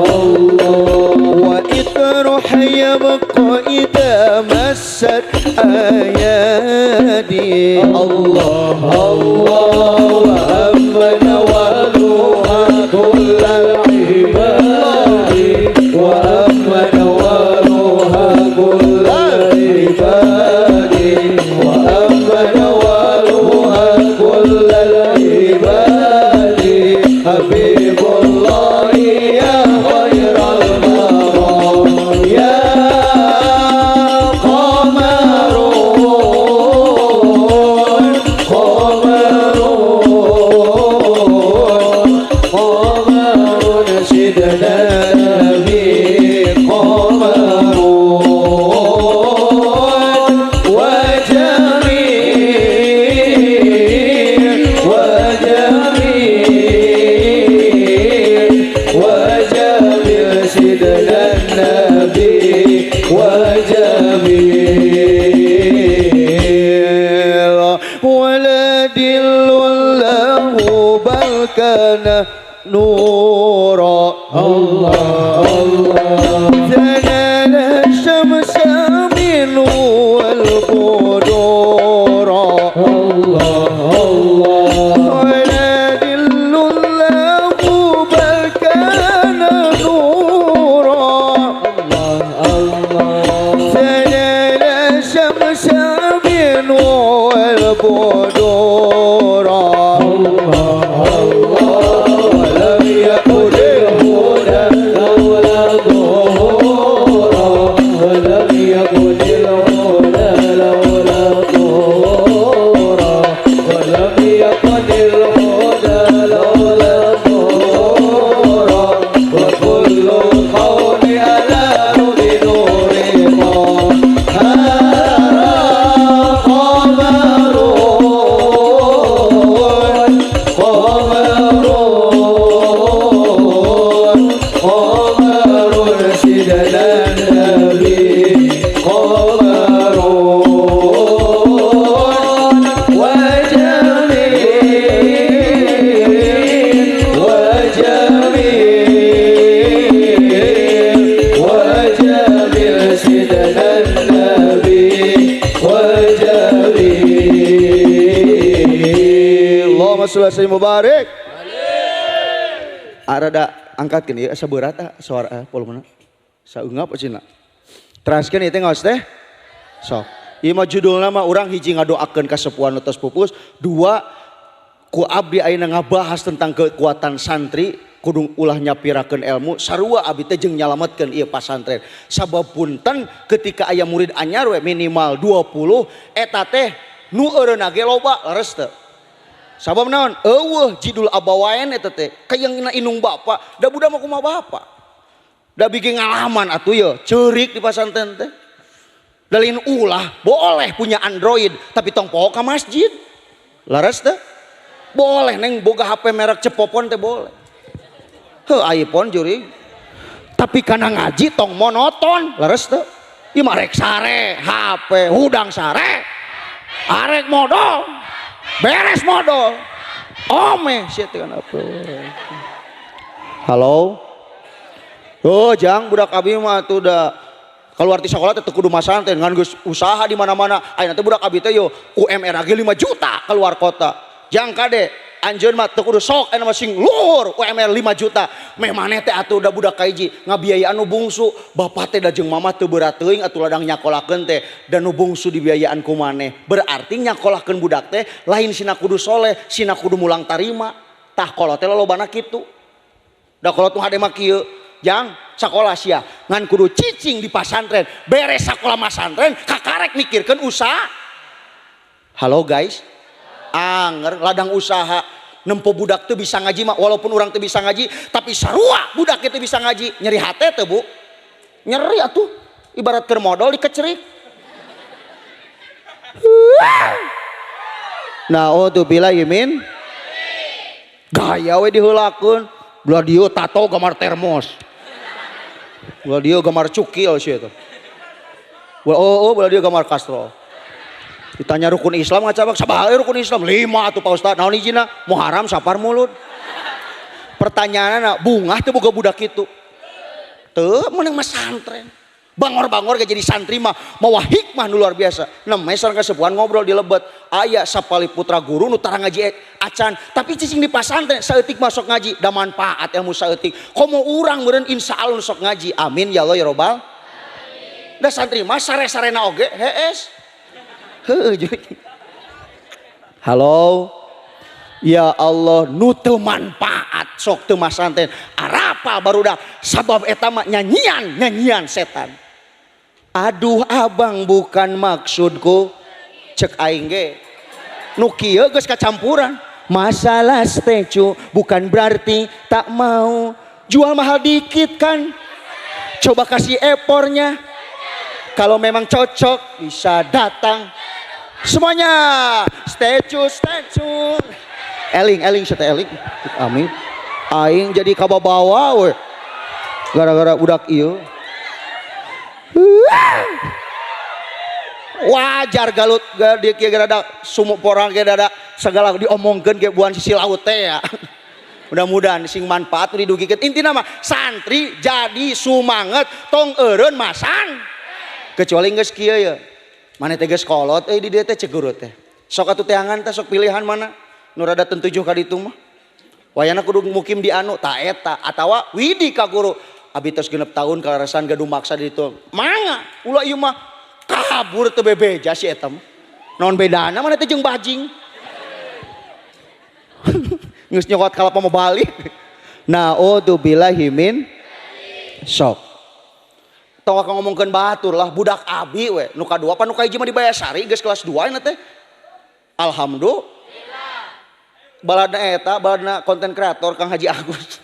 wa itruh yabqa idza massat ayadi Allah Allah wa amana waluha kullal ibadi wa amana waluha kullal ibadi wa amana waluha kullal ibadi Habibullah ya khairal maram ya kana nura Allah Allah janana syamsa min wal qudura Allah Allah wala dillullahu bal kana nura Allah Allah janana syamsa min wal qudura Allah sing mubarak. Arada angkatkeun ieu saberat suara volumena. Saeungap cenah. Teraskeun ieu teh ngaos teh. Sok. Ieu mah judulna mah urang hiji ngadoakeun ka sepuhan tos pupus, dua ku abdi ayeuna ngabahas tentang kekuatan santri kudu ulah nyapirakeun ilmu sarua abdi teh jeung nyalametkeun ieu pasantren. Sabab punten ketika aya murid anyar we minimal 20 eta teh nu eureuna ge loba leres teu. Sabab naon? Eueuh jidul abawaen eta teh kayangna inung bapa, da budak mah kumaha bapa. Da bikin ngalaman atuh ye, ceurik di pasantren teh. Dalin ulah boleh punya Android tapi tong poho ka masjid. Laras teh? Boleh neng boga HP merek cepopon teh boleh. Heuh iPhone juri. Tapi kana ngaji tong monoton. Laras teh? Ieu mah rek sare HP, hudang sare. Arek modal. Beres modal. Ome sia teh kana apa. Halo. Oh, jang budak abi mah tuh da keluar ti sekolah teh kudu masantren ngan geus usaha di mana-mana. Ayeuna teh budak abi teh yo UMR ge 5 juta keluar kota. Jang kade anjeun mah teu kudu sok aya mah sing luhur UMR 5 juta. Meh maneh teh atuh da budak kaiji ngabiayaan nu bungsu. Bapa teh da jeung mama teu berat teuing atuh ladang nyakolakeun teh dan nu bungsu dibiayaan ku maneh. Berarti nyakolakeun budak teh lain sina kudu soleh, sina kudu mulang tarima. Tah kolot teh lolobana kitu. Da kolot mah hade mah kieu. Jang sakola sia ngan kudu cicing di pasantren beres sakola masantren kakarek mikirkeun usaha. Halo guys, anger ladang usaha nempo budak teu bisa ngaji mah walaupun orang teu bisa ngaji tapi sarua budak teu bisa ngaji nyeri hate teu bu nyeri atuh ibarat keur modal dikecerik. Naudzubillahi min gaya we diheulakeun belah dieu tato gambar termos. Belah dia gambar cukil sih itu. Belah dia gambar Castro. Ditanya rukun Islam ngacabak, sabaha rukun Islam? 5 atuh Pak Ustaz. Naon hijina? Muharam sapar mulut. Pertanyaanna bungah teu boga budak kitu. Teu meunang mah santren. Bangor-bangor ge jadi santri mah mawa hikmah nu luar biasa. Nemeh sareng kasepuhan ngobrol di lebet. Aya sapali putra guru nu tara ngaji acan, tapi cicing di pasantren saeutik masuk ngaji da manfaat ilmu saeutik. Komo urang meureun insyaallah sok ngaji. Amin ya Allah ya robbal. Amin. Da santri mah sare-sarena oge hees. Heuh jadi. Halo. Ya Allah nu teu manfaat sok teu masantren. Arapa barudak sabab eta mah nyanyian setan. Aduh abang bukan maksudku cek aing ge nu kieu geus kacampuran masalah stecu bukan berarti tak mau jual mahal dikit kan coba kasih epornya kalau memang cocok bisa datang semuanya stecu eling sete eling amin aing jadi kababawa we gara-gara budak ieu. Wajar galut dia kieu rada sumuk porang ge dada segala diomongkeun ge buan sisi laut teh ya. Mudah-mudahan sing manfaat didugikeun. Intina mah santri jadi sumanget tong eureun masan. Kecuali geus kieu ya. Maneh teh geus kolot di dieu teh cegurut teh. Sok atuh teangan teh sok pilihan mana nu rada tentujuh ka ditu mah. Wayana kudu mukim di anu ta eta atawa widi ka guru. Abi tos 6 tahun kalarasan gaduh maksa di ditu. Mangga ulah ieu mah kabur teu bebeja si eta mah. Naon bedana mana teh jeung bajing. Geus nyokot kalapa mah balik. Naudzubillahi min sok. Tong ka ngomongkeun batur lah budak abi we. Nu kadua apa nu kahiji mah di Bayasari geus kelas 2 nya teh. Alhamdulillah. Baladna eta baladna konten kreator Kang Haji Agus.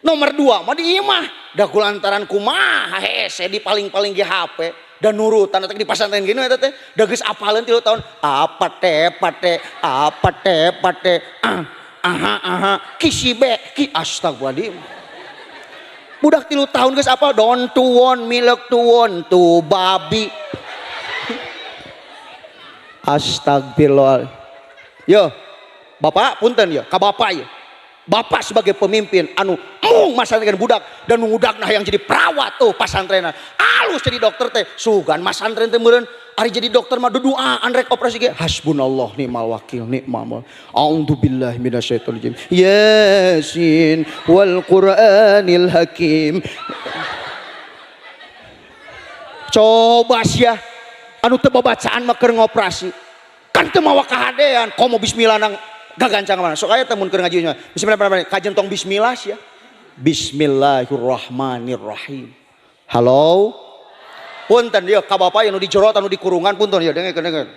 Nomor 2 mah di imah da kulantaran kumaha hese di paling-paling ge HP dan nurutan eta di pasantren gini eta teh da geus apaleun 3 tahun apa teh kisibe ki astagfirullahaladzim budak 3 tahun geus apal don tuwon milek tuwon tu babi astagfirullah yo bapak punten ya ka bapak ya Bapak sebagai pemimpin anu mung masantren budak dan ngudakna yang jadi perawat tuh pasantrenan alus jadi dokter teh sugan masantren teh meureun ari jadi dokter mah doa rek operasi ge hasbunallah ni'mal wakil ni'mal a'udzubillahi minasyaitonir rajim yasin wal qur'anil hakim. Coba sia anu teu babacaan mah keur ngoperasi kan teu mawa kahadean komo bismillah nang gagancang mana sok aya teh mun keur ngaji bismillah kajen tong bismillah sia bismillahirrahmanirrahim. Halo punten dia ka bapak anu dicorot anu dikurungan punten ya dengekeun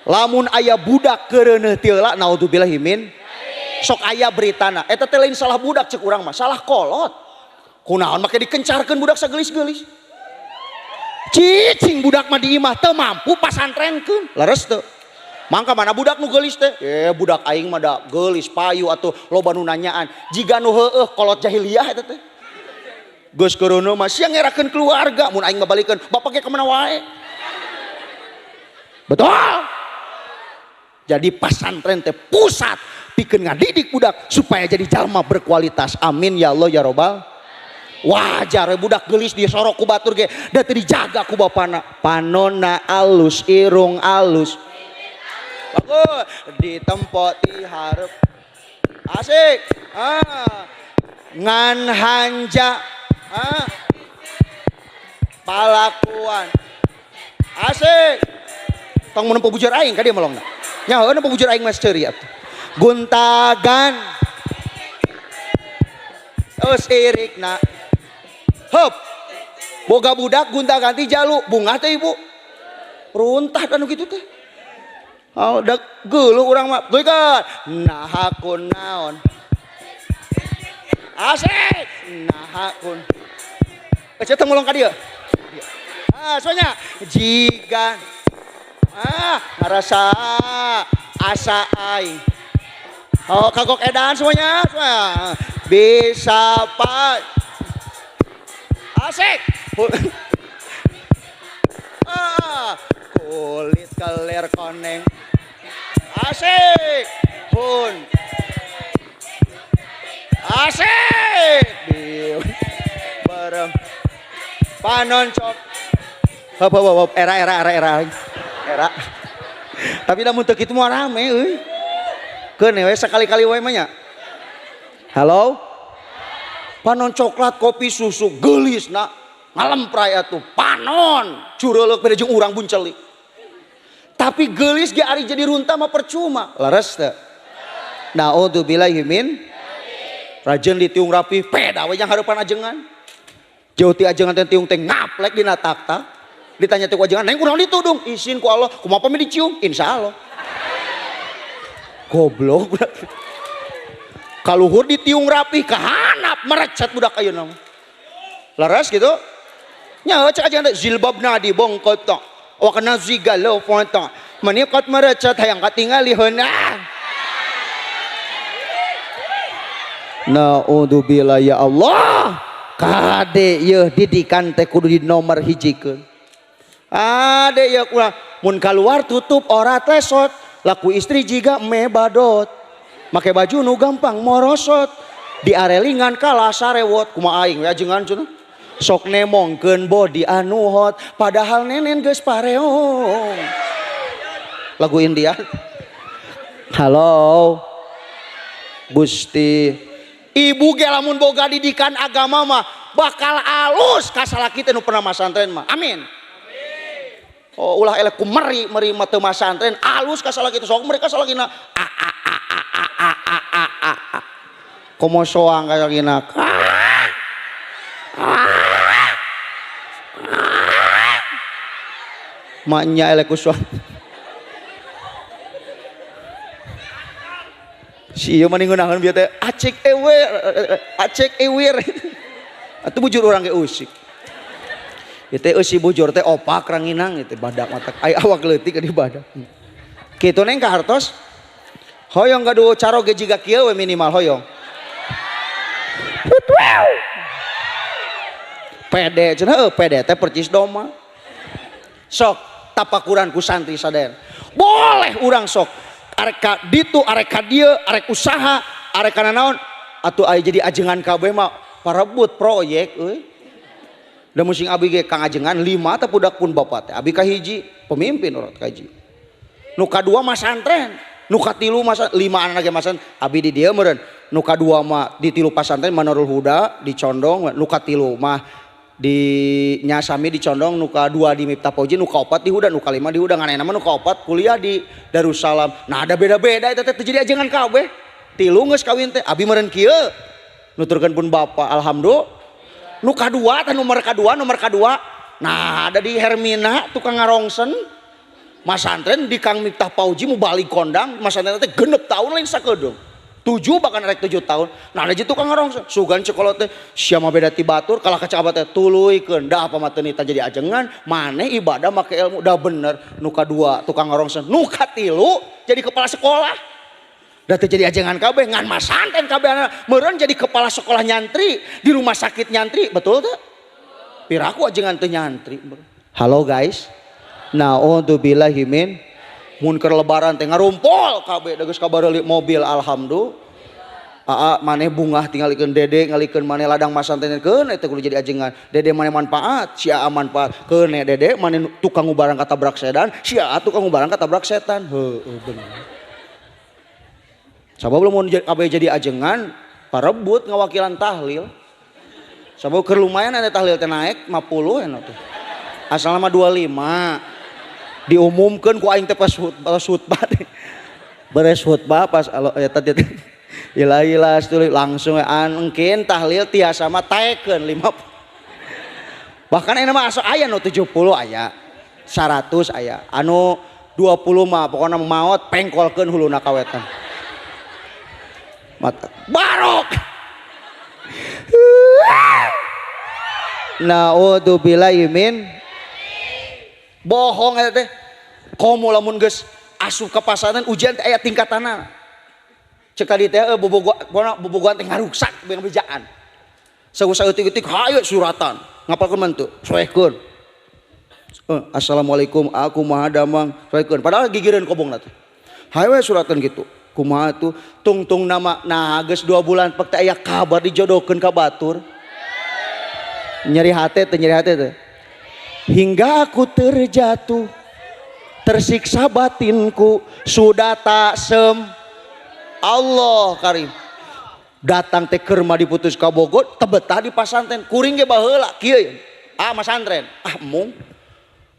lamun aya budak keureuneuh teu heula naudzubillah min sok aya beritana eta teh lain salah budak ceuk urang mah salah kolot kunaon make dikencarkeun budak sagelis-gelis cicing budak mah di imah teu mampu pasantrenkeun leres teu. Mangka mana budak nu geulis teh? Budak aing mah da geulis payu atuh loba nu nanyaan. Jiga nu heueuh kolot jahiliyah eta teh. Geus keureuneuh mah sia ngerakeun keluarga, mun aing mah balikeun bapak ge ka mana wae. Betul. Jadi pasantren teh pusat pikeun ngadidik budak supaya jadi jalma berkualitas. Amin ya Allah ya Robbal. Wajar budak geulis dia sorok ku batur ge da teu dijaga ku bapana. Panonna alus, irung alus. Bagus ditempo ti hareup asik ngan hanja palakuan asik tong mun pebujur aing ka dieu melongna nya heueuh pebujur aing mas ceuri atuh guntagan eus irikna heup boga budak guntagan ti jalu bunga teh ibu runtah anu kitu teh. Oh, dak geuleuh urang mah. Goikeun. Nahakun naon? Asik. Nahakun. Ece teh ngulong ka dieu. Soalnya jiga ngarasa asa aing. Oh, kagok edan semuanya. Bisa Pak. Asik. Kulit kelir koneng asik pun asik bareng panoncok hop era tapi namun teu kitu mah rame euy keun we sekali-kali we mah nya. Halo panon coklat kopi susu geulis na ngalempray atuh panon cureuleuk beda jeung urang buncelik. Tapi geulis ge ari jadi runta mah percuma. Leres teu? Naudzubillahi min rajeun ditiung rapi peda we yang hareupan ajengan. Jauh ti ajengan teh tiung teh ngaplek dina takta. Ditanya teh ku ajengan, "Neng urang ditudung." "Izin ku Allah." "Kumaha pami dicium?" "Insyaallah." Goblok budak. Kaluhur ditiung rapi kahanap merecet budak ayeuna mah. Leres gitu? Nya cek ajengan teh zilbabna di bongkot. Wa kana zigalo fonta menikot merecet hayang katingali heunah. Naudzubillah ya Allah kade yeuh didikan teh kudu di nomor hijikeun ade ya kurang mun keluar tutup orat lesot laku istri jiga me badot make baju nu gampang morosot di arelingan kalah sarewot kumaha aing we ajengan cenah sok nemongkeun body anu hot padahal nenen geus pareong lagu India. Halo Gusti ibu ge lamun boga didikan agama mah bakal alus ka salaki teh nu pernah masantren mah amin. Oh ulah elek ku meri mah teu masantren alus ka salaki teh sok mereka salakina komo soang ka salakina maknya elek uswan si ieu mah ningunaheun bieu teh acek ewir atuh bujur urang ge usik ieu teh eusi bujur teh opak ranginang ieu teh badak mata ai awak leutik di badak kitu neng ka hartos hoyong gaduh caro ge jiga kieu we minimal hoyong pede cenah pede teh percis doma sok tapakuran ku santri sadayana boleh urang sok arek ka ditu arek ka dieu arek usaha arek kana naon atuh aya jadi ajengan kabeh mah parebut proyek euy. Da musing abi ge kang ajengan 5 teh budak pun bapak teh abi kahiji pemimpin urang kahiji. Nu kadua mah santren, nu katilu mah 5 anak ge masan abi di dieu meureun. Nu kadua mah di tilu pasantren Manurul Huda di Condong, nu katilu mah di Nyasami di Condong, nu kadua di Miftah Fauji, nu kaopat di Huda, nu kalima di Huda, nganana mah nu kaopat kuliah di Darussalam. Nah ada beda-beda eta teh jadi ajengan kabeh. Tilu geus kawin teh abi meureun kieu. Nuturkeun pun bapa alhamdulillah. Nu kadua teh nomor kadua. Nah ada di Hermina tukang ngarongsen. Masantren di Kang Miftah Fauji mau balik kondang, masantren teh genep tahun lain sakedeung. 7 bahkan rek 7 tahun. Nah ada tukang ngarongsen sugan sekolah teh sia mah beda ti batur kalah kacabat teh tuluykeun da apa mah teu nita jadi ajengan maneh ibadah make ilmu da bener. Nu kadua tukang ngarongsen, nu katilu jadi kepala sekolah. Da teh jadi ajengan kabeh ngan masantren kabeh anak meureun jadi kepala sekolah nyantri di rumah sakit nyantri, betul teh? Piraku ajengan teh nyantri. Halo guys. Naudzubillahi min mun keur lebaran teh ngarumpul kabeh da geus kabareuli mobil alhamdulillah. Aa maneh bungah tingalikeun dede ngalikeun maneh ladang masantrenkeun eta kudu jadi ajengan. Dede maneh manfaat, sia manfaat. Keun dede maneh tukang ngubarang katabrak sedan, sia tukang ngubarang katabrak setan. Heueuh bener. Sabab mun kabeh jadi ajengan parebut ngawakilan tahlil. Sabab keur lumayan aya tahlil teh naik 50 eno teh. Asalna mah 25. Diumumkan ku aing teh pas khutbah beres khutbah pas eta teh ilah langsung engkeun tahlil tiasa mah taekeun 50 bahkan enak mah asa aya nu 70 aya 100 aya anu 20 mah pokona maot pengkolkeun huluna kawetan mata barok. Naudzubillahi min bohong eta teh komo lamun geus asup ka pasantren ujian teh aya tingkatanna cek tadi teh bobogohan teh ngaruksak bejaan saeusa eutik-eutik hayu suratan ngapalkeun mantu soehkeun assalamualaikum aku maha damang soehkeun padahal gigireun kobongna teh hayu suratan gitu kumaha tuh tungtung nama nah geus 2 bulan pek teh aya kabar dijodohkeun ka batur nyeri hate teh hingga aku terjatuh tersiksa batinku sudah tak Allah karim datang teh keur mah diputus ka Bogor tebetah di pasantren kuring ge baheula kieu masantren mung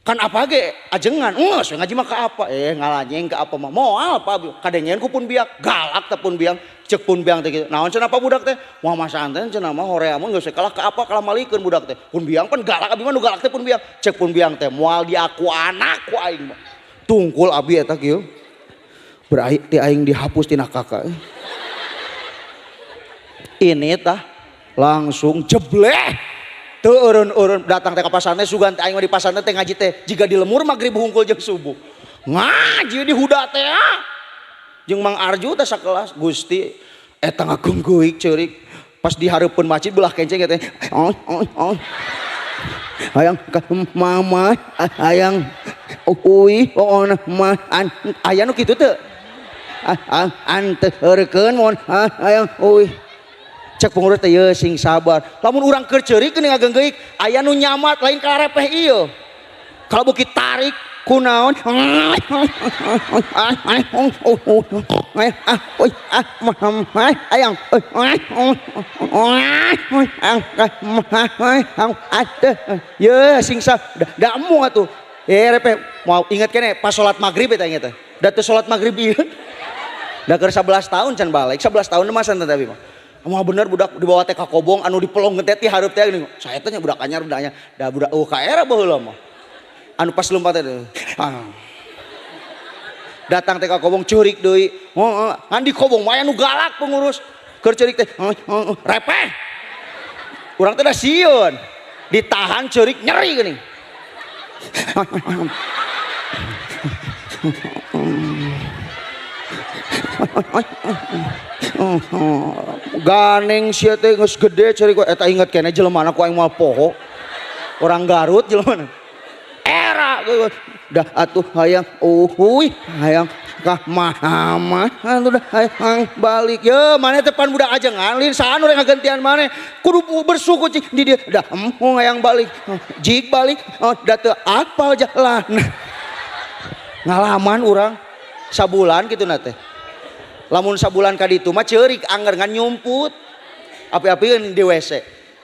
kan apa ge ajengan geus ngaji mah ka apa ngalanyeng ka apa mah moal apa kadengeun ku pun biak galak teh pun biang cek pun biang teh kitu naon cenah apa budak teh moal masantren cenah mah horea mun geus kalah ka apa kalah malikeun budak teh pun biang pan galak abi mah nu galak teh pun biang cek pun biang teh moal diaku anak ku aing mah tungkul abi eta kieu beraih ti aing dihapus tina kakak ini tah langsung jebleh teu eureun datang teh ka pasantren sugan teh aing mah di pasantren teh ngaji teh jiga di lemur magrib hungkul jeung subuh ngaji di huda teh jeung Mang Arju teh sakelas Gusti eta ngageunggeuyik ceurik pas dihareupeun masjid belah kenceng teh hayang ka mama hayang uwi ona mah aya nu kitu teu anteurkeun mun hayang uwi cek pengurus teh ye sing sabar lamun urang keur ceurikeun ngageunggeuyik aya nu nyamat lain karepeh ieu kalau bukit tarik kunaon ayang ye sing sa damu atuh repeh mau inget kene pas salat maghrib eta inget teh da teu salat maghrib ieu da keur 11 tahun can balik 11 tahun mah santen tapi mah mau bener budak dibawa teh ka kobong anu dipelong teh ti hareup teh gini saya teh budak anyar budaknya da budak ka era baheula mah anu pas lompat teh datang teh ka kobong curik deui ngan di kobong mah anu galak pengurus keur curik teh repeh urang teh da sieun ditahan curik nyeri geuning ganeng sia teh geus gede cari ku eta inget keneh jelema ku aing moal poho orang Garut jelema era dah atuh hayang uhuy hayang kah mah udah balik ya mana tepan budak aja ngalin saan orang gantian mana kudu bersuku cing di dia dah yang balik jik balik data apal jalan ngalaman orang sabulan gitu nate lamun sabulan kadi itu mah ceurik anggar ngan nyumput api-api kan di WC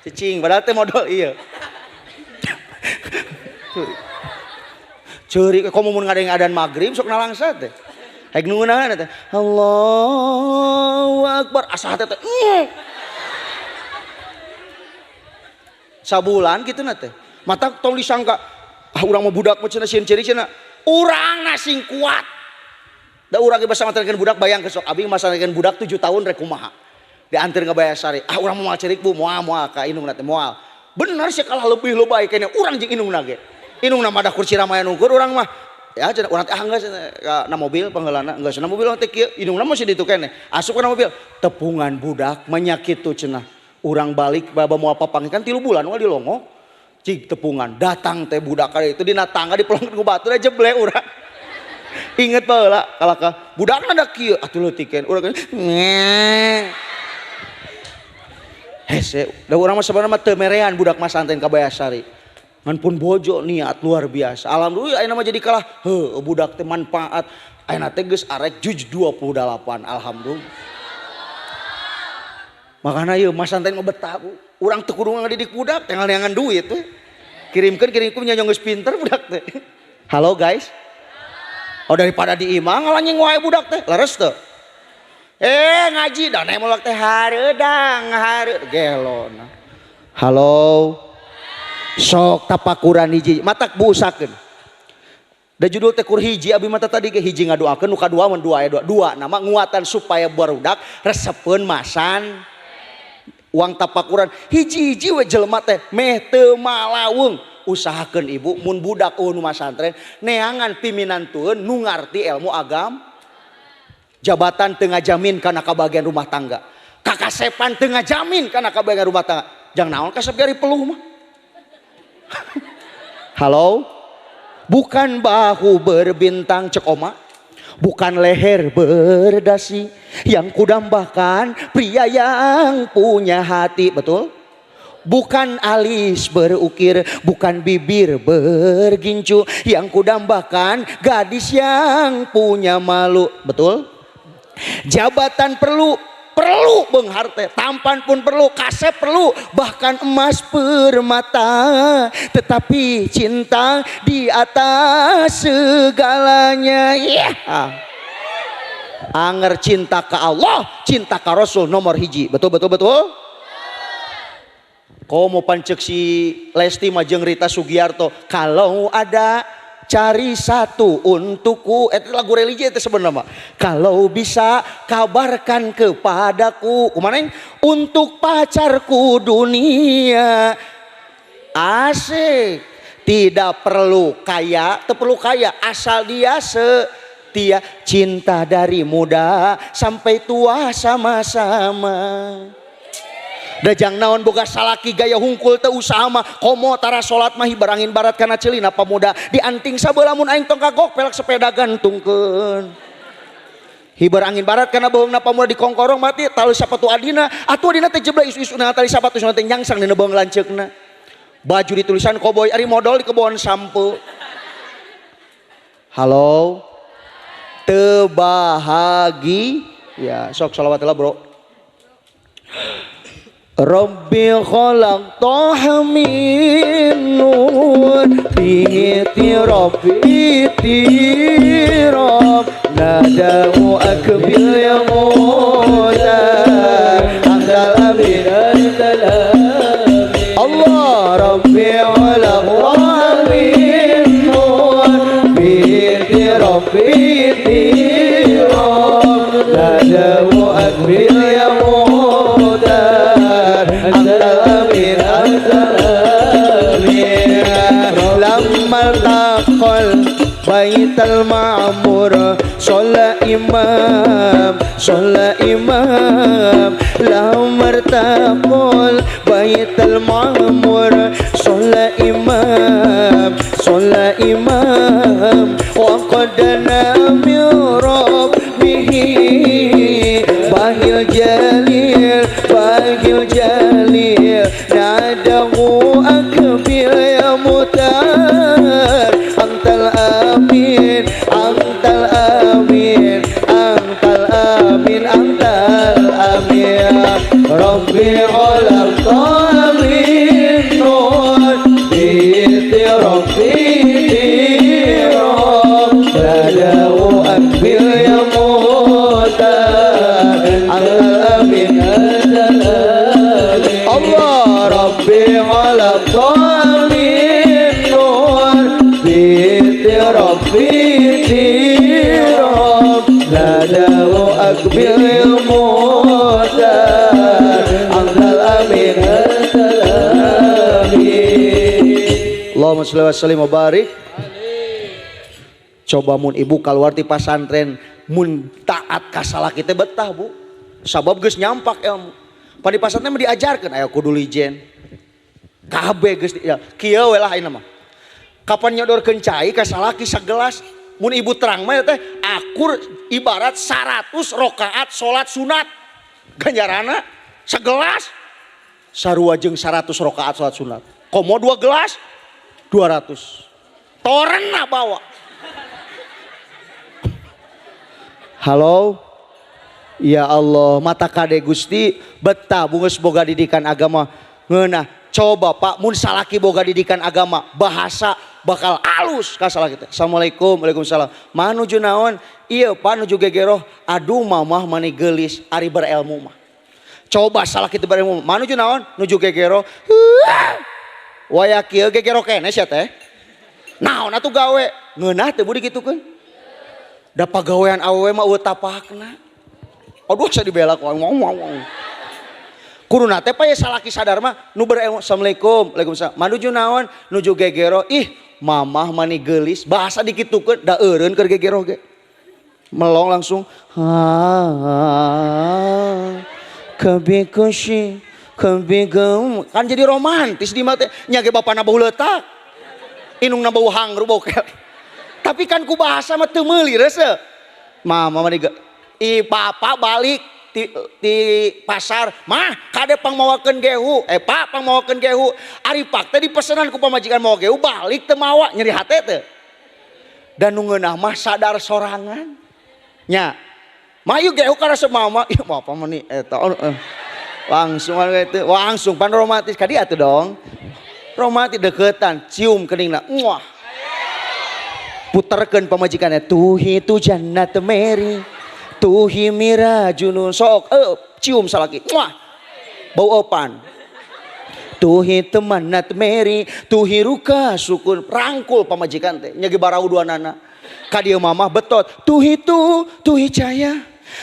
cicing padahal teh modal iya ceurik komo mun ngadeng adan maghrib sok nalangsa teh haik nungunahan teh Allahu Akbar asa teh sabulan gitu nate mata tong disangka urang mah budak mah cenah sieun ciri cenah urang na sing kuat da urang ge basa materkeun budak bayang ke sok abi masanekeun budak 7 tahun rek kumaha diantir ka Bayasari urang moal cerik bu moal ka indung nate moal bener sih kalah lebih lo baik kayaknya urang jeung indung nage indung nama ada kursi ramayan ukur urang mah ya cenah urang teh geus na mobil pangheulana geus na mobil teh kieu indung masih ditu keneh asup ka mobil tepungan budak menyakitu cenah urang balik baba moal papang kan 3 bulan moal dilongok cik tepungan datang teh budak kali itu dina tangga dipelongkeun ku batu da jeble urang inget baheula kalaka budakna da kieu atuh leutikeun urang hese da urang mah sabarna mah teu merean budak mah santen ka Bayasari ngan pun bojo niat luar biasa alhamdulillah ayeuna mah jadi kalah heuh budak teh manfaat ayeuna teh geus arek juj 28 alhamdulillah makana ieu mah santen mah betah urang teu kudu ngadidik budak tinggal neangan duit we kirimkeun nya geus pinter budak teh halo guys daripada diimang ngalanying wae budak teh leres teu ngaji da nae mulak teh hareudang gelona halo sok tapakuran hiji matak buusakeun da judul teh kur hiji abi mata tadi ge hiji ngadoakeun nu kadua mun dua nama nguatan supaya barudak resepeun masan uang tapakuran hiji-hiji we jelema teh meh teu malaweung usahakeun ibu mun budak nu masantren neangan piminantueun nu ngarti ilmu agam jabatan teu ngajamin kana kabagian rumah tangga kakasepan teu ngajamin kana kabagian rumah tangga jang naon kasep gari peluh mah halo bukan bahu berbintang cek oma bukan leher berdasi yang kudambakan pria yang punya hati betul bukan alis berukir bukan bibir bergincu yang kudambakan gadis yang punya malu betul jabatan perlu beunghar teh tampan pun perlu kasep perlu bahkan emas permata tetapi cinta di atas segalanya anger cinta ke Allah cinta ke Rasul nomor hiji betul komo pancek si Lesti Majeng Rita Sugiarto kalau ada cari satu untukku itu lagu religi itu sebenarnya kalau bisa kabarkan kepadaku kumaha untuk pacarku dunia asik tidak perlu kaya asal dia setia cinta dari muda sampai tua sama-sama dajang naon boga salaki gaya hungkul teu usaha mah komo tara salat mah hibarangin barat kana ceulina pamuda dianting sabeula mun aing tong kagok pelek sepeda gantungkeun hibarangin barat kana beungna pamuda di kongkorong mati tali sapatu adina atuh adina teh jeblek isu-isuna tali sapatu teh nyangsang dina beung lanceukna baju ditulisan koboy ari modal di kebon sampo halo teu bahagia sok shalawat lah bro Rabbi khalaqtaha min nur fihi rabbi tirab nadahu akbil ya mula amdal abid Allah Rabbi khalaqtaha min nur fihi rabbi tirab nadahu akbil ya Lammal taqal baital ma'mur sholla imam lammal taqal baital ma'mur sholla imam wa qad namira rabbi ala qalin nur binti rabbi tirab nadawu akbil muhtar amdal amin Allahumma sholli wa sallim wa barik. Coba mun ibu keluar ti pasantren mun taat ka salaki teh betah bu. Sabab geus nyampak ilmu. Padi pasantren mah diajarkeun aya kudu lijen. Kabeh geus ya kieu we lah ayeuna mah. Kapan nyodorkeun cai ka salaki sagelas. Mun ibu terang mah teh akur ibarat 100 rakaat salat sunat. Ganjarana sagelas sarua jeung 100 rakaat salat sunat. Komo 2 gelas 200. Torena bawa. Halo, ya Allah, mata kade Gusti betah bunges boga didikan agama ngeunah. Coba Pak, mun salaki boga didikan agama bahasa bakal alus ka salaki teh. Assalamualaikum, waalaikumsalam. Mah nuju naon? Ieu Pak nuju gegeroh. Aduh mamah mani geulis ari berilmu mah. Coba salaki teh berilmu. Mah nuju naon? Nuju gegeroh. Waya kieu gegero keneh sia teh. Naon atuh gawe? Ngeunah teh budi gitukeun. Da pagawean awewe mah eueuh tapakna. Aduh saya dibela ku ngomong. Kuruna teh pae salaki sadar mah nu berilmu. Assalamualaikum, waalaikumsalam. Manuju naon? Nuju gegero. Ih, mamah mani geulis. Bahasa dikitukeun da eureun keur gegero ge. Melong langsung kabikushi kabigum kan jadi romantis di mata nya ge bapana bau leutak. Inungna bau hangru bau kel. Tapi kan ku bahasa mah teu meuli rese. Mama mah papa balik di pasar, mah kade pangmawakeun gehu. Pak pangmawakeun gehu. Ari pak teh dipesenan ku pamajikan mawa gehu balik teu mawa nyeri hate teh. Dan nu ngeunah mah sadar sorangan. Nya. Mah ieu gehu ka resep mama. Ieu apa mah ni eta. Langsung gitu. Langsung pan romantis ka dia tuh dong. Romantis deketan, cium keningna. Muah. Puterkeun pamajikannya tuhi tu jannat meri tuhi mira junun sok cium salaki muah bau opan tuhi temanat meri tuhi ruka sukun rangkul pamajikan teh nya ge barau duanana ka dieu mamah betot tuhi caya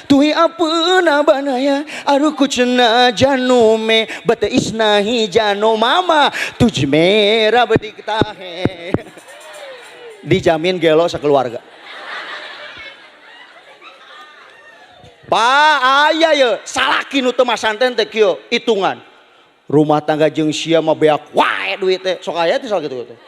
tuhi apeuna banaya aruku cenah janume bate isnahi jano mama tuj mera bedik tahe dijamin gelo sakeluarga. Pak aya ye salaki nu teu masanten teh kieu hitungan. Rumah tangga jeung sia mah beak wae duit teh. Sok aya teh salaki teh.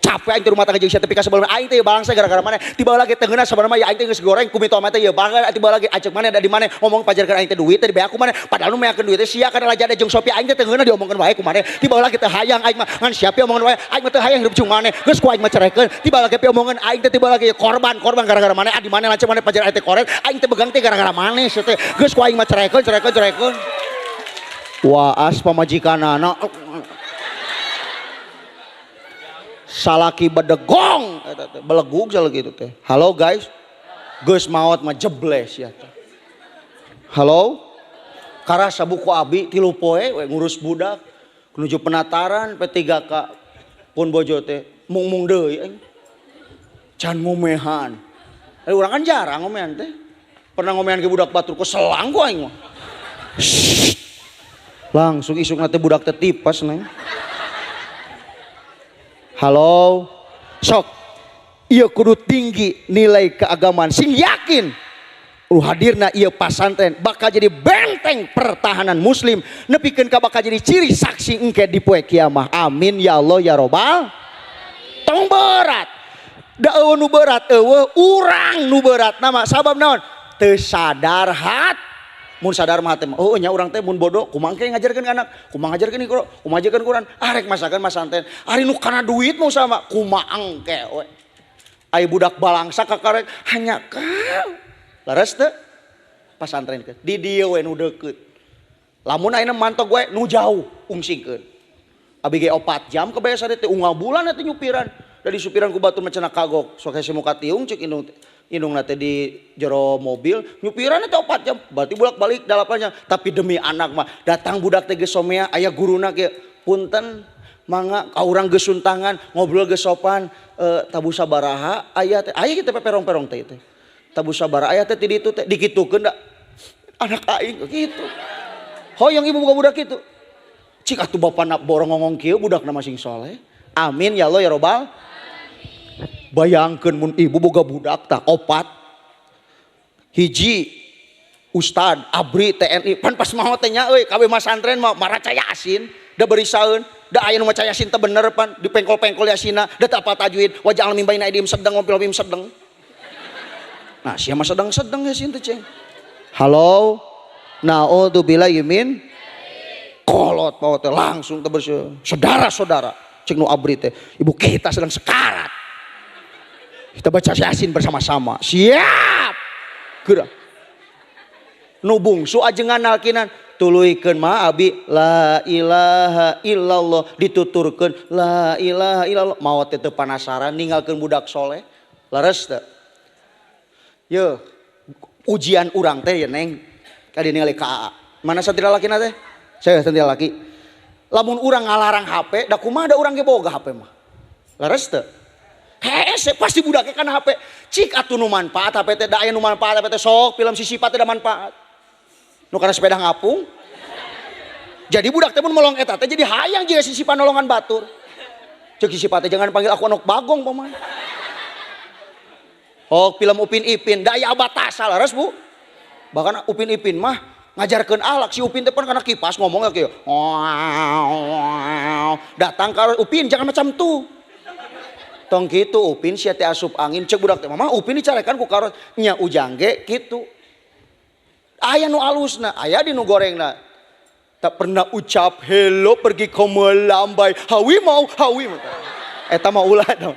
Capek aing teh rumah tangga jeung sia tapi ka sabelumna aing teh balangsa gara-gara maneh. Tiba lagi teu ngeuna sabarna mah ya aing teh geus goreng ku mito mah teh ye bangga tiba lagi acek maneh da di maneh ngomong pajarkeun aing teh duit teh beak ku maneh padahal nu meakeun duit teh sia kana lajada jeung Sophia aing teh teu ngeuna diomongkeun wae ku maneh. Tiba lagi teu hayang aing mah ngan siapa omongan wae aing mah teu hayang hirup jeung maneh. Geus ku aing mah cerekeun tiba lagi omongan aing teh tiba lagi korban gara-gara maneh di maneh lancet maneh pajar aing teh korek aing teh begang teh gara-gara maneh sia teh. Geus ku aing mah cerekeun. Waas pamajikanana salaki bedegong eta teh belegug salaki itu teh. Halo guys. Geus maot mah jebles ya teh. Halo. Karasa buku abi 3 poe we ngurus budak nuju penataran P3K pun bojo teh mung deui aing. Can ngomehan. Urang kan jarang ngomehan teh. Pernah ngomehan ke budak batur ku selang ku aing mah. Langsung isukna teh budak teh tipes neng. Halo, sok, iya kudu tinggi nilai keagamaan, sing yakin, hadirna iya pasantren bakal jadi benteng pertahanan muslim, nepikeun ka bakal jadi ciri saksi engke di poe kiamah, amin ya Allah ya robbal, tong berat, da eueuh nu berat, eueuh urang nu berat, nama sabab naon, teu sadar hat, mun sadar mah teh oh nya urang teh mun bodoh kumaha ke ngajarkeun anak kumaha ngajarkeun Qur'an kumaha ngajarkeun Quran arek masakeun masanten ari nu kana duit nu sama kumaha engke we ai budak balangsa ka karek hanya ka laras teh pasantren ke di dieu we nu deukeut lamun ayeuna mantog we nu jauh ungsingkeun abi ge 4 jam kebiasa teh unggal bulan teh nyupiran dari supiran ku batur macana kagok sok hese muka tiung cek indung nate di jero mobil nyupiran itu 4 jam berarti bolak balik dalapannya tapi demi anak mah datang budak teh ge somea aya guruna ge punten mangga ka urang geus suntangan ngobrol geus sopan tabu sabaraha aya teh aya kitu perong-perong teh teh tabu sabaraha aya teh ti ditu teh dikitukeun da anak aing kitu hoyong ibu boga budak kitu cik atuh bapana borong ngomong kieu budakna masing soleh amin ya Allah ya robbal bayangkeun mun ibu boga budak tah opat hiji ustad abri TNI pan pas mau teh nya euy kawe masantren mah maraca yasin da berisaeun da aya nu maca yasin teh bener pan dipengkol-pengkol yasinna da teu apa tajwid wajah alam mimbaina idim sedeng ngopil-opil sedeng nah sia mah sedeng-sedeng yasin teh ceng halo naudzubillah yumin kolot bawa teh langsung teh saudara-saudara cek nu abri teh ibu kita sedang sekarat kita baca yasin bersama-sama siap geura nu bungsu ajengan nalkinan tuluykeun mah abi la ilaha illallah dituturkeun la ilaha illallah maot teh panasaran ninggalkeun budak soleh leres teh ye ujian urang teh ya neng kadi ningali ka mana satira lakina teh saya satira laki lamun urang ngalarang HP da kumaha da urang ge boga HP mah leres teh hese pasti budaknya kan HP cik atuh nu manfaat HP teh da aya nu manfaat HP teh sok film sisipat teh da manfaat nu kana sepeda ngapung jadi budak teh mun molong eta teh jadi hayang jiga sisipan nolongan batur cek sisipat teh jangan panggil aku anak bagong paman oh film Upin Ipin da aya abatasa laras bu bahkan Upin Ipin mah ngajarkeun alak si Upin teh pan kana kipas ngomongnya kieu datang ka Upin jangan macam tuh tong kitu Upin sia teh asup angin cek budak teh mama Upin dicarekan ku karos nya ujang ge kitu aya nu alusna aya di nu gorengna tak pernah ucap hello pergi ke melambai hawi mau eta mah ulah dong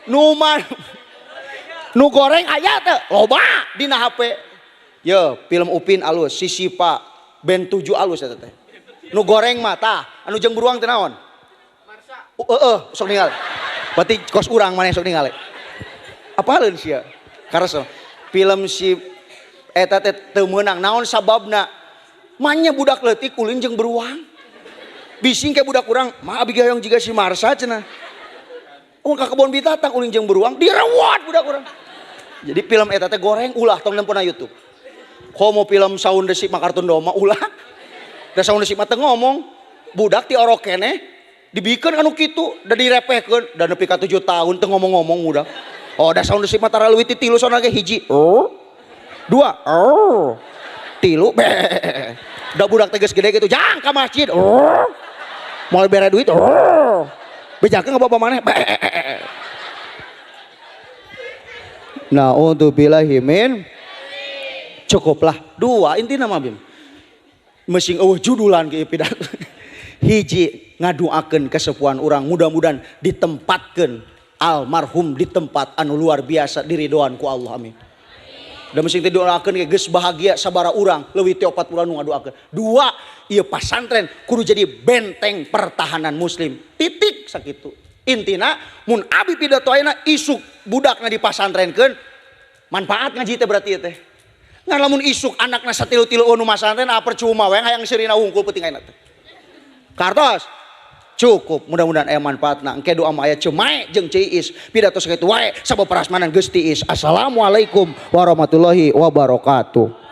nu goreng aya teh loba dina HP ye film Upin alus Sisipa Ben 7 alus eta teh nu goreng mah tah anu jeung beruang teh naon sok ningali berarti kos urang mana sok ningali apaleun sia kares film si eta teh teu meunang naon sababna manya budak leutik ulin jeung beruang bising kayak budak urang mah abi hoyong jiga si Marsa cenah ka kebon binatang ulin jeung beruang direwat budak urang jadi film eta teh goreng ulah tong nempona YouTube komo film Sound Desik mah kartun doma ulah da Sound Desik mah teu ngomong budak ti orok keneh dibikeun anu kitu da direpehkeun da nepi ka 7 tahun teu ngomong-ngomong budak oh da Sound Desik mah tara leuwih ti 3 soalna ge hiji 2 tilu da budak teges gede gitu jang ka masjid moal bere duit bejakeun ka bapak maneh naudzubillahi min cukuplah 2 intina mah bim meusing eueuh judulan ge pidato hiji ngaduakeun kesepuhan urang mudah-mudahan ditempatkeun almarhum di tempat anu luar biasa diridoan ku Allah amin da meusing teh doakeun ge geus bahagia sabara urang leuwih ti 40 nu ngadoakeun 2 ieu pasantren kudu jadi benteng pertahanan muslim titik sakitu intina mun abi pidato ayeuna isuk budakna dipasantrenkeun manfaat ngaji teh berarti teh ngan lamun isuk anakna satilu-tilu nu masantren percuma we hayang sirina hungkul peuting ayeuna teh kartos cukup mudah-mudahan aya manfaatna engke doa mah aya cemae jeung ciis pidato sakitu wae sabab prasmanan geus tiis assalamualaikum warahmatullahi wabarakatuh.